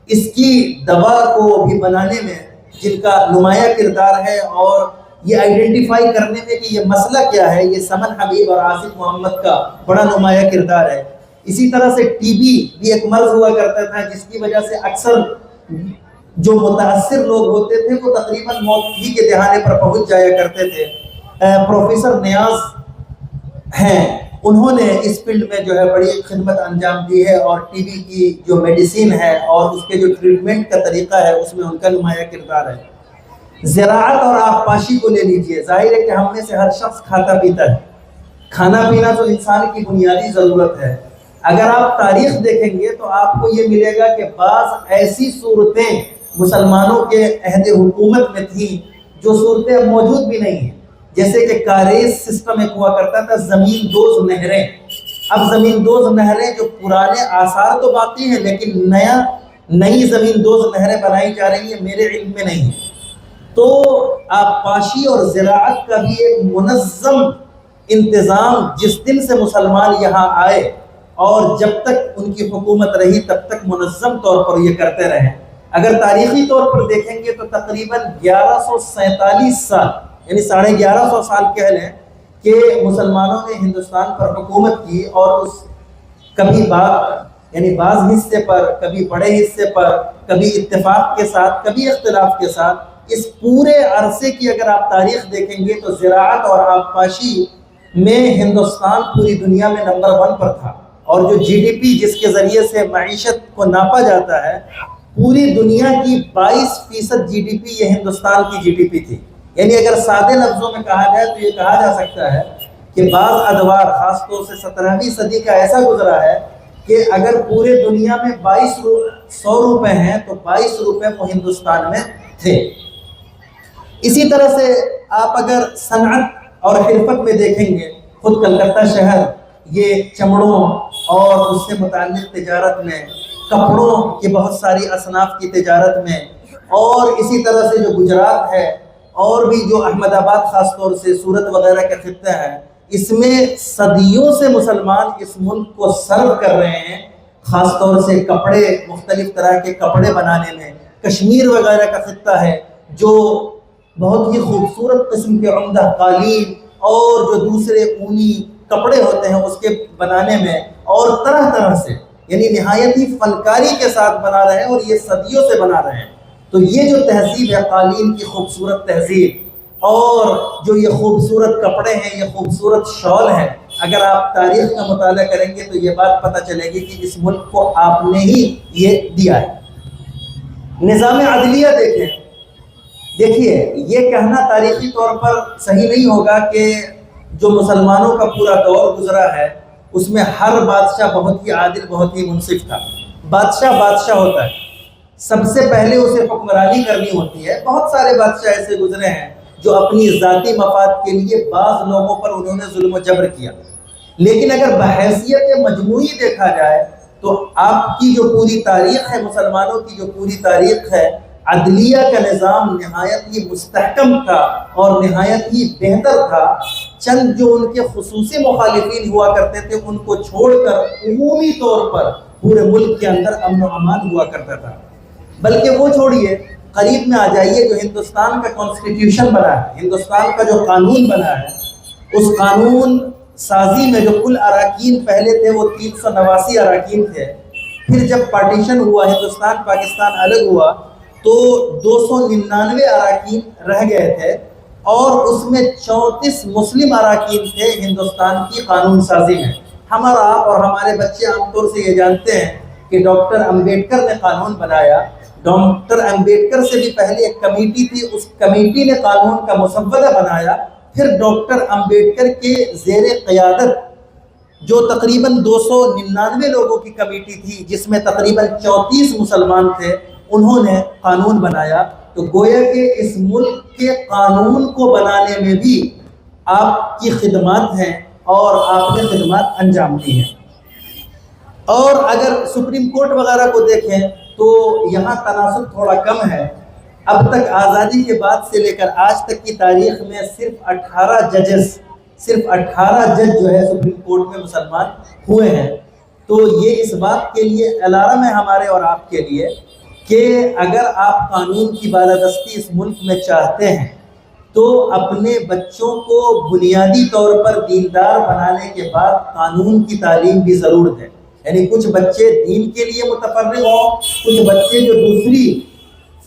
اس کی دوا کو بھی بنانے میں جن کا نمایاں کردار ہے اور یہ آئیڈینٹیفائی کرنے میں کہ یہ مسئلہ کیا ہے، یہ سمن حبیب اور آصف محمد کا بڑا نمایاں کردار ہے۔ اسی طرح سے ٹی بی بھی ایک مرض ہوا کرتا تھا جس کی وجہ سے اکثر جو متاثر لوگ ہوتے تھے وہ تقریباً موت ہی کے دہانے پر پہنچ جایا کرتے تھے۔ پروفیسر نیاز ہیں، انہوں نے اس فیلڈ میں جو ہے بڑی خدمت انجام دی ہے، اور ٹی بی کی جو میڈیسین ہے اور اس کے جو ٹریٹمنٹ کا طریقہ ہے اس میں ان کا نمایاں کردار ہے۔ زراعت اور آبپاشی کو لے لیجئے، ظاہر ہے کہ ہم میں سے ہر شخص کھاتا پیتا ہے، کھانا پینا تو انسان کی بنیادی ضرورت ہے۔ اگر آپ تاریخ دیکھیں گے تو آپ کو یہ ملے گا کہ بعض ایسی صورتیں مسلمانوں کے عہد حکومت میں تھیں جو صورتیں اب موجود بھی نہیں ہیں، جیسے کہ کاریز سسٹم ایک ہوا کرتا تھا، زمین دوز نہریں۔ اب زمین دوز نہریں جو پرانے آثار تو باقی ہیں لیکن نئی زمین دوز نہریں بنائی جا رہی ہیں، میرے علم میں نہیں ہے۔ تو آبپاشی اور زراعت کا بھی ایک منظم انتظام جس دن سے مسلمان یہاں آئے اور جب تک ان کی حکومت رہی تب تک منظم طور پر یہ کرتے رہے۔ اگر تاریخی طور پر دیکھیں گے تو تقریباً 1147 سال یعنی 1150 سال کہہ لیں کہ مسلمانوں نے ہندوستان پر حکومت کی، اور اس کبھی بعض حصے پر، کبھی بڑے حصے پر، کبھی اتفاق کے ساتھ، کبھی اختلاف کے ساتھ، اس پورے عرصے کی اگر آپ تاریخ دیکھیں گے تو زراعت اور آبپاشی میں ہندوستان پوری دنیا میں نمبر 1 پر تھا، اور جو جی ڈی پی جس کے ذریعے سے معیشت کو ناپا جاتا ہے، پوری دنیا کی 22% جی ڈی پی یہ ہندوستان کی جی ڈی پی تھی۔ یعنی اگر سادے لفظوں میں کہا جائے تو یہ کہا جا سکتا ہے کہ بعض ادوار خاص طور سے 17ویں صدی کا ایسا گزرا ہے کہ اگر پورے دنیا میں 100 روپے ہیں تو 22 روپے وہ ہندوستان میں تھے۔ اسی طرح سے آپ اگر صنعت اور حرفت میں دیکھیں گے، خود کلکتہ شہر یہ چمڑوں اور اس سے متعلق تجارت میں، کپڑوں کی بہت ساری اصناف کی تجارت میں، اور اسی طرح سے جو گجرات ہے اور بھی جو احمد آباد خاص طور سے سورت وغیرہ کا خطہ ہے، اس میں صدیوں سے مسلمان اس ملک کو سرو کر رہے ہیں، خاص طور سے کپڑے، مختلف طرح کے کپڑے بنانے میں۔ کشمیر وغیرہ کا خطہ ہے جو بہت ہی خوبصورت قسم کے عمدہ قالین اور جو دوسرے اونی کپڑے ہوتے ہیں اس کے بنانے میں، اور طرح طرح سے، یعنی نہایت ہی فنکاری کے ساتھ بنا رہے ہیں، اور یہ صدیوں سے بنا رہے ہیں۔ تو یہ جو تہذیب ہے قالین کی خوبصورت تہذیب، اور جو یہ خوبصورت کپڑے ہیں، یہ خوبصورت شال ہیں، اگر آپ تاریخ کا مطالعہ کریں گے تو یہ بات پتہ چلے گی کہ اس ملک کو آپ نے ہی یہ دیا ہے۔ نظام عدلیہ دیکھیے، یہ کہنا تاریخی طور پر صحیح نہیں ہوگا کہ جو مسلمانوں کا پورا دور گزرا ہے اس میں ہر بادشاہ بہت ہی عادل، بہت ہی منصف تھا۔ بادشاہ ہوتا ہے، سب سے پہلے اسے حکمرانی کرنی ہوتی ہے۔ بہت سارے بادشاہ ایسے گزرے ہیں جو اپنی ذاتی مفاد کے لیے بعض لوگوں پر انہوں نے ظلم و جبر کیا، لیکن اگر بحیثیت مجموعی دیکھا جائے تو آپ کی جو پوری تاریخ ہے، مسلمانوں کی جو پوری تاریخ ہے، عدلیہ کا نظام نہایت ہی مستحکم تھا اور نہایت ہی بہتر تھا۔ چند جو ان کے خصوصی مخالفین ہوا کرتے تھے ان کو چھوڑ کر عمومی طور پر پورے ملک کے اندر امن و امان ہوا کرتا تھا۔ بلکہ وہ چھوڑیے، قریب میں آ جائیے، جو ہندوستان کا کانسٹیٹیوشن بنا ہے، ہندوستان کا جو قانون بنا ہے، اس قانون سازی میں جو کل اراکین پہلے تھے وہ 389 اراکین تھے۔ پھر جب پارٹیشن ہوا، ہندوستان پاکستان الگ ہوا، تو 299 اراکین رہ گئے تھے، اور اس میں 34 مسلم اراکین تھے ہندوستان کی قانون سازی میں۔ ہمارا اور ہمارے بچے عام طور سے یہ جانتے ہیں کہ ڈاکٹر امبیڈکر نے قانون بنایا۔ ڈاکٹر امبیڈکر سے بھی پہلے ایک کمیٹی تھی، اس کمیٹی نے قانون کا مسودہ بنایا۔ پھر ڈاکٹر امبیڈکر کے زیر قیادت جو تقریباً 299 لوگوں کی کمیٹی تھی، جس میں تقریباً 34 مسلمان تھے، انہوں نے قانون بنایا۔ تو گویا کہ اس ملک کے قانون کو بنانے میں بھی آپ کی خدمات ہیں اور آپ نے خدمات انجام دی ہیں۔ اور اگر سپریم کورٹ وغیرہ کو دیکھیں تو یہاں تناسب تھوڑا کم ہے۔ اب تک آزادی کے بعد سے لے کر آج تک کی تاریخ میں صرف 18 جج جو ہے سپریم کورٹ میں مسلمان ہوئے ہیں۔ تو یہ اس بات کے لیے الارم ہے ہمارے اور آپ کے لیے کہ اگر آپ قانون کی بالادستی اس ملک میں چاہتے ہیں تو اپنے بچوں کو بنیادی طور پر دیندار بنانے کے بعد قانون کی تعلیم بھی ضرور دیں۔ یعنی کچھ بچے دین کے لیے متفرغ ہوں، کچھ بچے جو دوسری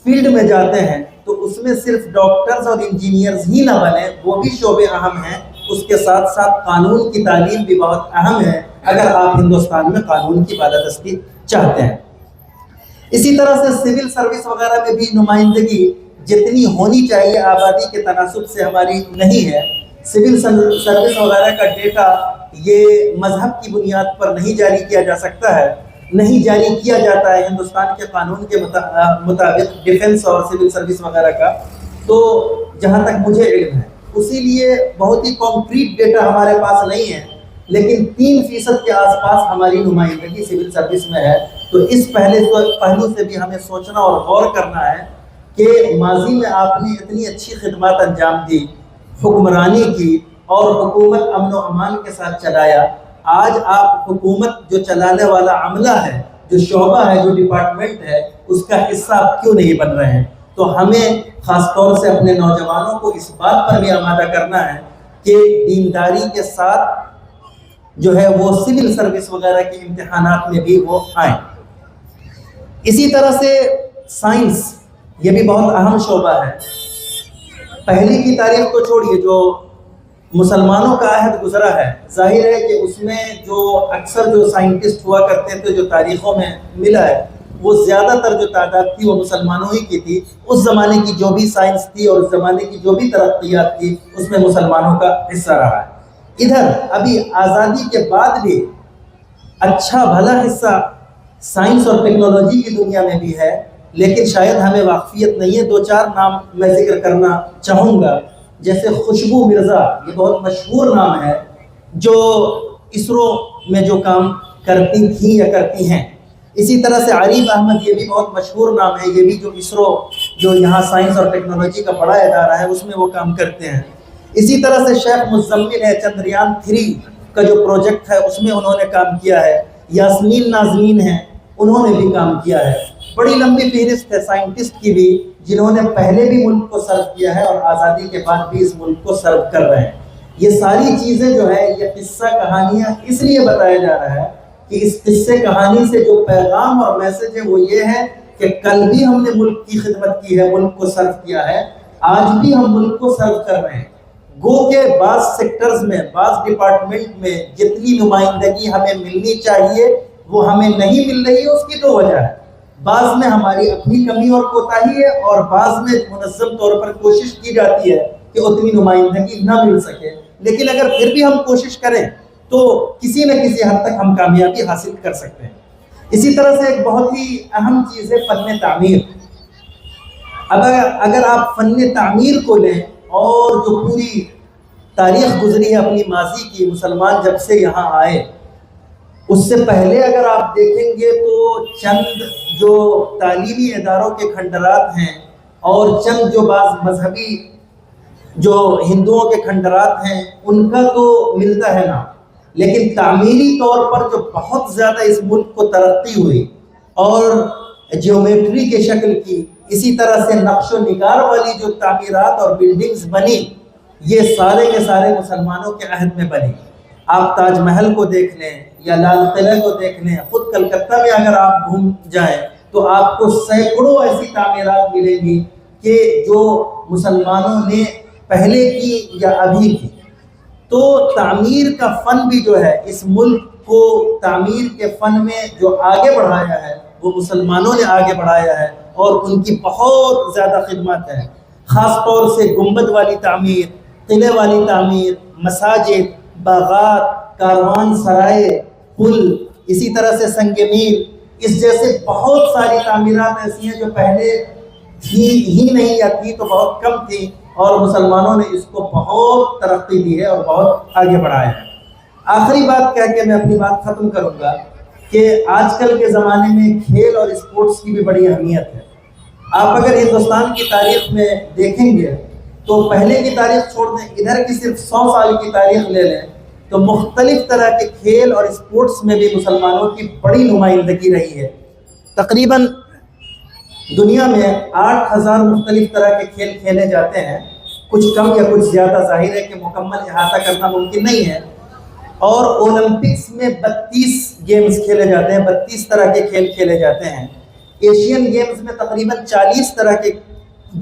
فیلڈ میں جاتے ہیں تو اس میں صرف ڈاکٹرز اور انجینئرز ہی نہ بنیں، وہ بھی شعبے اہم ہیں۔ اس کے ساتھ ساتھ قانون کی تعلیم بھی بہت اہم ہے اگر آپ ہندوستان میں قانون کی بالادستی چاہتے ہیں۔ اسی طرح سے سول سروس وغیرہ میں بھی نمائندگی جتنی ہونی چاہیے آبادی کے تناسب سے ہماری نہیں ہے۔ سول سروس وغیرہ کا ڈیٹا یہ مذہب کی بنیاد پر نہیں جاری کیا جا سکتا ہے، نہیں جاری کیا جاتا ہے ہندوستان کے قانون کے مطابق ڈیفنس اور سول سروس وغیرہ کا، تو جہاں تک مجھے علم ہے اسی لیے بہت ہی کانکریٹ ڈیٹا ہمارے پاس نہیں ہے، لیکن 3% کے آس پاس ہماری نمائندگی سول سروس میں ہے۔ تو اس پہلو سے بھی ہمیں سوچنا اور غور کرنا ہے کہ ماضی میں آپ نے اتنی اچھی خدمات انجام دی، حکمرانی کی اور حکومت امن و امان کے ساتھ چلایا، آج آپ حکومت جو چلانے والا عملہ ہے، جو شعبہ ہے، جو ڈپارٹمنٹ ہے، اس کا حصہ آپ کیوں نہیں بن رہے ہیں؟ تو ہمیں خاص طور سے اپنے نوجوانوں کو اس بات پر بھی آمادہ کرنا ہے کہ دینداری کے ساتھ جو ہے وہ سول سروس وغیرہ کے امتحانات میں بھی وہ آئیں۔ اسی طرح سے سائنس، یہ بھی بہت اہم شعبہ ہے۔ پہلی کی تاریخ کو چھوڑیے، جو مسلمانوں کا عہد گزرا ہے، ظاہر ہے کہ اس میں جو اکثر جو سائنٹسٹ ہوا کرتے تھے، جو تاریخوں میں ملا ہے، وہ زیادہ تر جو تعداد تھی وہ مسلمانوں ہی کی تھی۔ اس زمانے کی جو بھی سائنس تھی اور اس زمانے کی جو بھی ترقیات تھی اس میں مسلمانوں کا حصہ رہا ہے۔ ادھر ابھی آزادی کے بعد بھی اچھا بھلا حصہ سائنس اور ٹیکنالوجی کی دنیا میں بھی ہے، لیکن شاید ہمیں واقفیت نہیں ہے۔ 2-4 نام میں ذکر کرنا چاہوں گا، جیسے خوشبو مرزا، یہ بہت مشہور نام ہے، جو اسرو میں جو کام کرتی تھیں یا کرتی ہیں۔ اسی طرح سے عریف احمد، یہ بھی بہت مشہور نام ہے، یہ بھی جو اسرو جو یہاں سائنس اور ٹیکنالوجی کا بڑا ادارہ ہے اس میں وہ کام کرتے ہیں. اسی طرح سے شیخ مزمل ہے, چندریان 3 کا جو پروجیکٹ ہے اس میں انہوں نے کام کیا ہے. یاسمین نازنین ہیں, انہوں نے بھی کام کیا ہے. بڑی لمبی فہرست ہے سائنٹسٹ کی بھی جنہوں نے پہلے بھی ملک کو سرو کیا ہے اور آزادی کے بعد بھی اس ملک کو سرو کر رہے ہیں. یہ ساری چیزیں جو ہے یہ قصہ کہانیاں اس لیے بتایا جا رہا ہے کہ اس قصے کہانی سے جو پیغام اور میسج ہے وہ یہ ہے کہ کل بھی ہم نے ملک کی خدمت کی ہے, ملک کو سرو کیا ہے, آج بھی ہم ملک کو سرو کر رہے ہیں. گو کہ بعض سیکٹرز میں, بعض ڈپارٹمنٹ میں جتنی نمائندگی ہمیں ملنی چاہیے وہ ہمیں نہیں مل رہی ہے. اس کی 2 وجہ ہے. بعض میں ہماری اپنی کمی اور کوتاہی ہے اور بعض میں منظم طور پر کوشش کی جاتی ہے کہ اتنی نمائندگی نہ مل سکے. لیکن اگر پھر بھی ہم کوشش کریں تو کسی نہ کسی حد تک ہم کامیابی حاصل کر سکتے ہیں. اسی طرح سے ایک بہت ہی اہم چیز ہے فن تعمیر. اگر آپ فن تعمیر کو لیں اور جو پوری تاریخ گزری ہے اپنی ماضی کی, مسلمان جب سے یہاں آئے اس سے پہلے اگر آپ دیکھیں گے تو چند جو تعلیمی اداروں کے کھنڈرات ہیں اور چند جو بعض مذہبی جو ہندوؤں کے کھنڈرات ہیں ان کا تو ملتا ہے نا, لیکن تعمیری طور پر جو بہت زیادہ اس ملک کو ترقی ہوئی اور جیومیٹری کے شکل کی, اسی طرح سے نقش و نگار والی جو تعمیرات اور بلڈنگز بنی, یہ سارے کے سارے مسلمانوں کے عہد میں بنی. آپ تاج محل کو دیکھ لیں یا لال قلعہ کو دیکھ لیں, خود کلکتہ میں اگر آپ گھوم جائیں تو آپ کو سینکڑوں ایسی تعمیرات ملیں گی کہ جو مسلمانوں نے پہلے کی یا ابھی کی. تو تعمیر کا فن بھی جو ہے اس ملک کو تعمیر کے فن میں جو آگے بڑھایا ہے وہ مسلمانوں نے آگے بڑھایا ہے اور ان کی بہت زیادہ خدمات ہیں. خاص طور سے گنبد والی تعمیر, قلعے والی تعمیر, مساجد, باغات, کاروان سرائے, پل, اسی طرح سے سنگ میل, اس جیسے بہت ساری تعمیرات ایسی ہیں جو پہلے ہی نہیں یا تھی تو بہت کم تھی اور مسلمانوں نے اس کو بہت ترقی دی ہے اور بہت آگے بڑھایا ہے. آخری بات کہہ کے میں اپنی بات ختم کروں گا کہ آج کل کے زمانے میں کھیل اور اسپورٹس کی بھی بڑی اہمیت ہے. آپ اگر ہندوستان کی تاریخ میں دیکھیں گے تو پہلے کی تاریخ چھوڑ دیں, ادھر کی صرف 100 سال کی تاریخ لے لیں تو مختلف طرح کے کھیل اور اسپورٹس میں بھی مسلمانوں کی بڑی نمائندگی رہی ہے. تقریباً دنیا میں 8000 مختلف طرح کے کھیل کھیلے جاتے ہیں, کچھ کم یا کچھ زیادہ, ظاہر ہے کہ مکمل احاطہ کرنا ممکن نہیں ہے. اور اولمپکس میں 32 گیمز کھیلے جاتے ہیں, 32 طرح کے کھیل کھیلے جاتے ہیں. ایشین گیمز میں تقریباً 40 طرح کے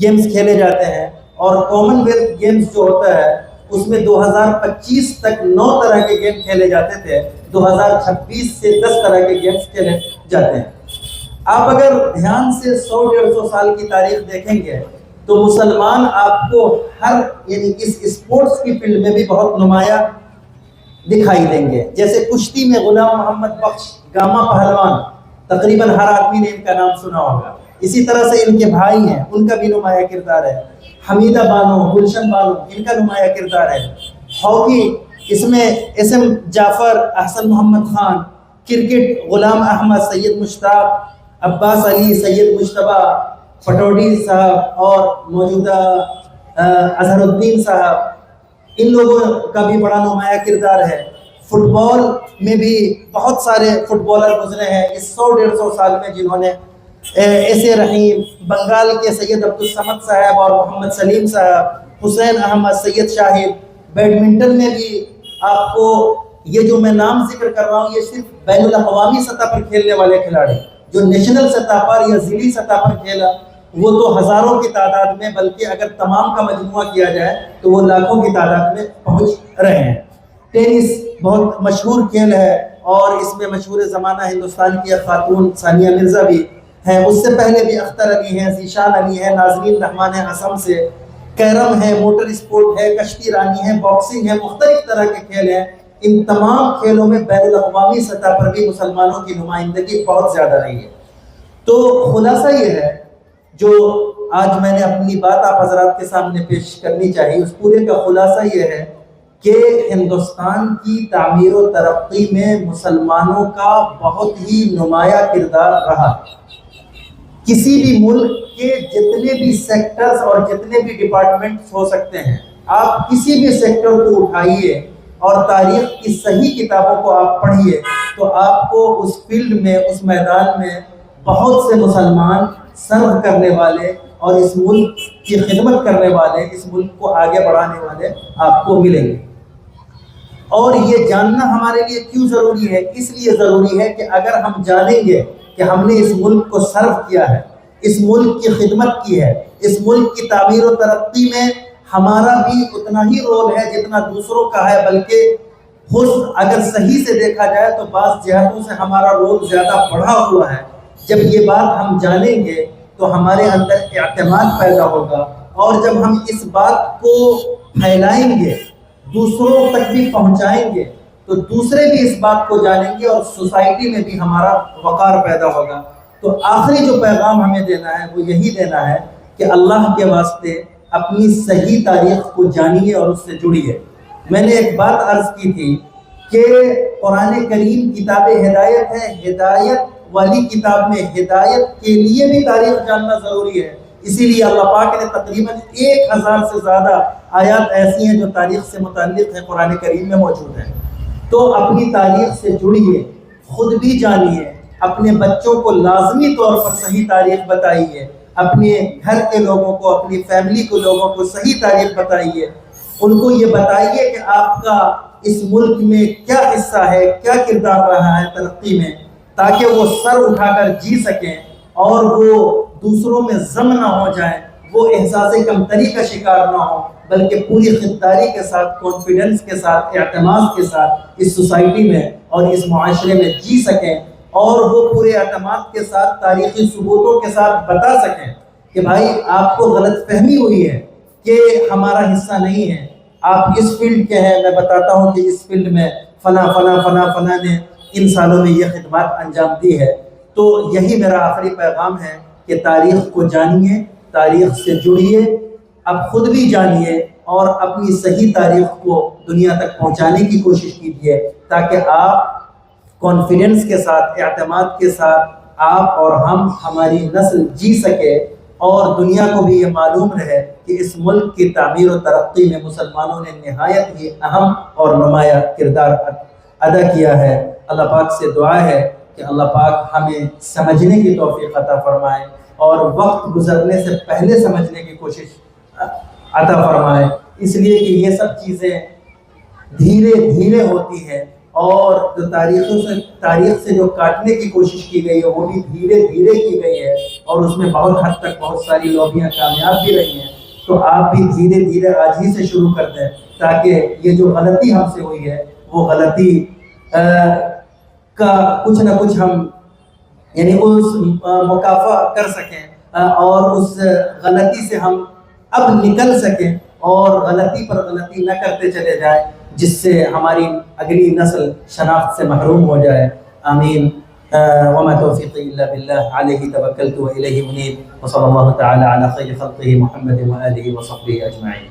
گیمز کھیلے جاتے ہیں اور کامن ویلتھ گیمز جو ہوتا ہے اس میں 2025 تک 9 طرح کے گیم کھیلے جاتے تھے, 2026 سے 10 طرح کے گیمز کھیلے جاتے ہیں. آپ اگر دھیان سے 100-150 سال کی تاریخ دیکھیں گے تو مسلمان آپ کو ہر یعنی اس اسپورٹس کی فیلڈ میں بھی بہت نمایاں دکھائی دیں گے. جیسے کشتی میں غلام محمد بخش گاما پہلوان, تقریباً ہر آدمی نے ان کا نام سنا ہوگا. اسی طرح سے ان کے بھائی ہیں, ان کا بھی نمایاں کردار ہے. حمیدہ بانو, گلشن بانو, ان کا نمایاں کردار ہے. ہاکی, اس میں ایس ایم جعفر, احسن محمد خان. کرکٹ, غلام احمد, سید مشتاق, عباس علی, سید مجتبیٰ, پٹوڈی صاحب اور موجودہ اظہر الدین صاحب, ان لوگوں کا بھی بڑا نمایاں کردار ہے. فٹ بال میں بھی بہت سارے فٹ بالر گزرے ہیں اس 100-150 سال میں جنہوں نے ایس اے رحیم, بنگال کے سید عبدالصمد صاحب اور محمد سلیم صاحب, حسین احمد, سید شاہد. بیڈمنٹن میں بھی آپ کو یہ جو میں نام ذکر کر رہا ہوں یہ صرف بین الاقوامی سطح پر کھیلنے والے کھلاڑی, جو نیشنل سطح پر یا ضلعی سطح پر کھیلا وہ تو ہزاروں کی تعداد میں, بلکہ اگر تمام کا مجموعہ کیا جائے تو وہ لاکھوں کی تعداد میں پہنچ رہے ہیں. ٹینس بہت مشہور کھیل ہے اور اس میں مشہور زمانہ ہندوستان کی خاتون ثانیہ مرزا بھی ہیں, اس سے پہلے بھی اختر علی ہیں, ذیشان علی ہیں, نازنین رحمان ہیں اسم سے. کیرم ہے, موٹر اسپورٹ ہے, کشتی رانی ہے, باکسنگ ہے, مختلف طرح کے کھیل ہیں. ان تمام کھیلوں میں بین الاقوامی سطح پر بھی مسلمانوں کی نمائندگی بہت زیادہ رہی ہے. تو خلاصہ یہ ہے جو آج میں نے اپنی بات آپ حضرات کے سامنے پیش کرنی چاہیے, اس پورے کا خلاصہ یہ ہے کہ ہندوستان کی تعمیر و ترقی میں مسلمانوں کا بہت ہی نمایاں کردار رہا. کسی بھی ملک کے جتنے بھی سیکٹرز اور جتنے بھی ڈپارٹمنٹس ہو سکتے ہیں، آپ کسی بھی سیکٹر کو اٹھائیے اور تاریخ کی صحیح کتابوں کو آپ پڑھیے تو آپ کو اس فیلڈ میں، اس میدان میں بہت سے مسلمان سرو کرنے والے اور اس ملک کی خدمت کرنے والے، اس ملک کو آگے بڑھانے والے آپ کو ملیں گے۔ اور یہ جاننا ہمارے لیے کیوں ضروری ہے؟ اس لیے ضروری ہے کہ اگر ہم جانیں گے کہ ہم نے اس ملک کو سرو کیا ہے، اس ملک کی خدمت کی ہے، اس ملک کی تعمیر و ترقی میں ہمارا بھی اتنا ہی رول ہے جتنا دوسروں کا ہے، بلکہ خود اگر صحیح سے دیکھا جائے تو بعض جہتوں سے ہمارا رول زیادہ بڑھا ہوا ہے۔ جب یہ بات ہم جانیں گے تو ہمارے اندر اعتماد پیدا ہوگا، اور جب ہم اس بات کو پھیلائیں گے، دوسروں تک بھی پہنچائیں گے، تو دوسرے بھی اس بات کو جانیں گے اور سوسائٹی میں بھی ہمارا وقار پیدا ہوگا۔ تو آخری جو پیغام ہمیں دینا ہے وہ یہی دینا ہے کہ اللہ کے واسطے اپنی صحیح تاریخ کو جانیے اور اس سے جڑیے۔ میں نے ایک بات عرض کی تھی کہ قرآن کریم کتاب ہدایت ہے، ہدایت والی کتاب میں ہدایت کے لیے بھی تاریخ جاننا ضروری ہے۔ اسی لیے اللہ پاک نے تقریباً 1000 سے زیادہ آیات ایسی ہیں جو تاریخ سے متعلق ہیں، قرآن کریم میں موجود ہیں۔ تو اپنی تاریخ سے جڑیے، خود بھی جانیے، اپنے بچوں کو لازمی طور پر صحیح تاریخ بتائیے، اپنے گھر کے لوگوں کو، اپنی فیملی کو، لوگوں کو صحیح تاریخ بتائیے، ان کو یہ بتائیے کہ آپ کا اس ملک میں کیا حصہ ہے، کیا کردار رہا ہے ترقی میں، تاکہ وہ سر اٹھا کر جی سکیں اور وہ دوسروں میں ضم نہ ہو جائیں، وہ احساس کمتری کا شکار نہ ہو، بلکہ پوری خودداری کے ساتھ، کانفیڈنس کے ساتھ، اعتماد کے ساتھ اس سوسائٹی میں اور اس معاشرے میں جی سکیں، اور وہ پورے اعتماد کے ساتھ تاریخی ثبوتوں کے ساتھ بتا سکیں کہ بھائی آپ کو غلط فہمی ہوئی ہے کہ ہمارا حصہ نہیں ہے، آپ اس فیلڈ کے ہیں، میں بتاتا ہوں کہ اس فیلڈ میں فلاں فلاں فلاں فلاں نے ان سالوں میں یہ خدمات انجام دی ہے۔ تو یہی میرا آخری پیغام ہے کہ تاریخ کو جانیے، تاریخ سے جڑیے، اب خود بھی جانیے اور اپنی صحیح تاریخ کو دنیا تک پہنچانے کی کوشش کیجیے، تاکہ آپ کانفیڈنس کے ساتھ، اعتماد کے ساتھ، آپ اور ہم، ہماری نسل جی سکے، اور دنیا کو بھی یہ معلوم رہے کہ اس ملک کی تعمیر و ترقی میں مسلمانوں نے نہایت ہی اہم اور نمایاں کردار ادا کیا ہے۔ اللہ پاک سے دعا ہے کہ اللہ پاک ہمیں سمجھنے کی توفیق عطا فرمائے اور وقت گزرنے سے پہلے سمجھنے کی کوشش عطا فرمائے، اس لیے کہ یہ سب چیزیں دھیرے دھیرے ہوتی ہیں، اور جو تاریخ سے جو کاٹنے کی کوشش کی گئی ہے وہ بھی دھیرے دھیرے کی گئی ہے، اور اس میں بہت حد تک بہت ساری لوبیاں کامیاب بھی رہی ہیں۔ تو آپ بھی دھیرے دھیرے آج ہی سے شروع کر دیں، تاکہ یہ جو غلطی ہم سے ہوئی ہے وہ غلطی کا کچھ نہ کچھ ہم یعنی اس مکافہ کر سکیں، اور اس غلطی سے ہم اب نکل سکیں اور غلطی پر غلطی نہ کرتے چلے جائیں، جس سے ہماری اگلی نسل شناخت سے محروم ہو جائے۔ آمین۔ وما توفیقی الا باللہ، علیہ توکلت و الیہ انیب، وصلی اللہ تعالی علی خیر خلقہ محمد و آلہ و صحبہ اجمعین۔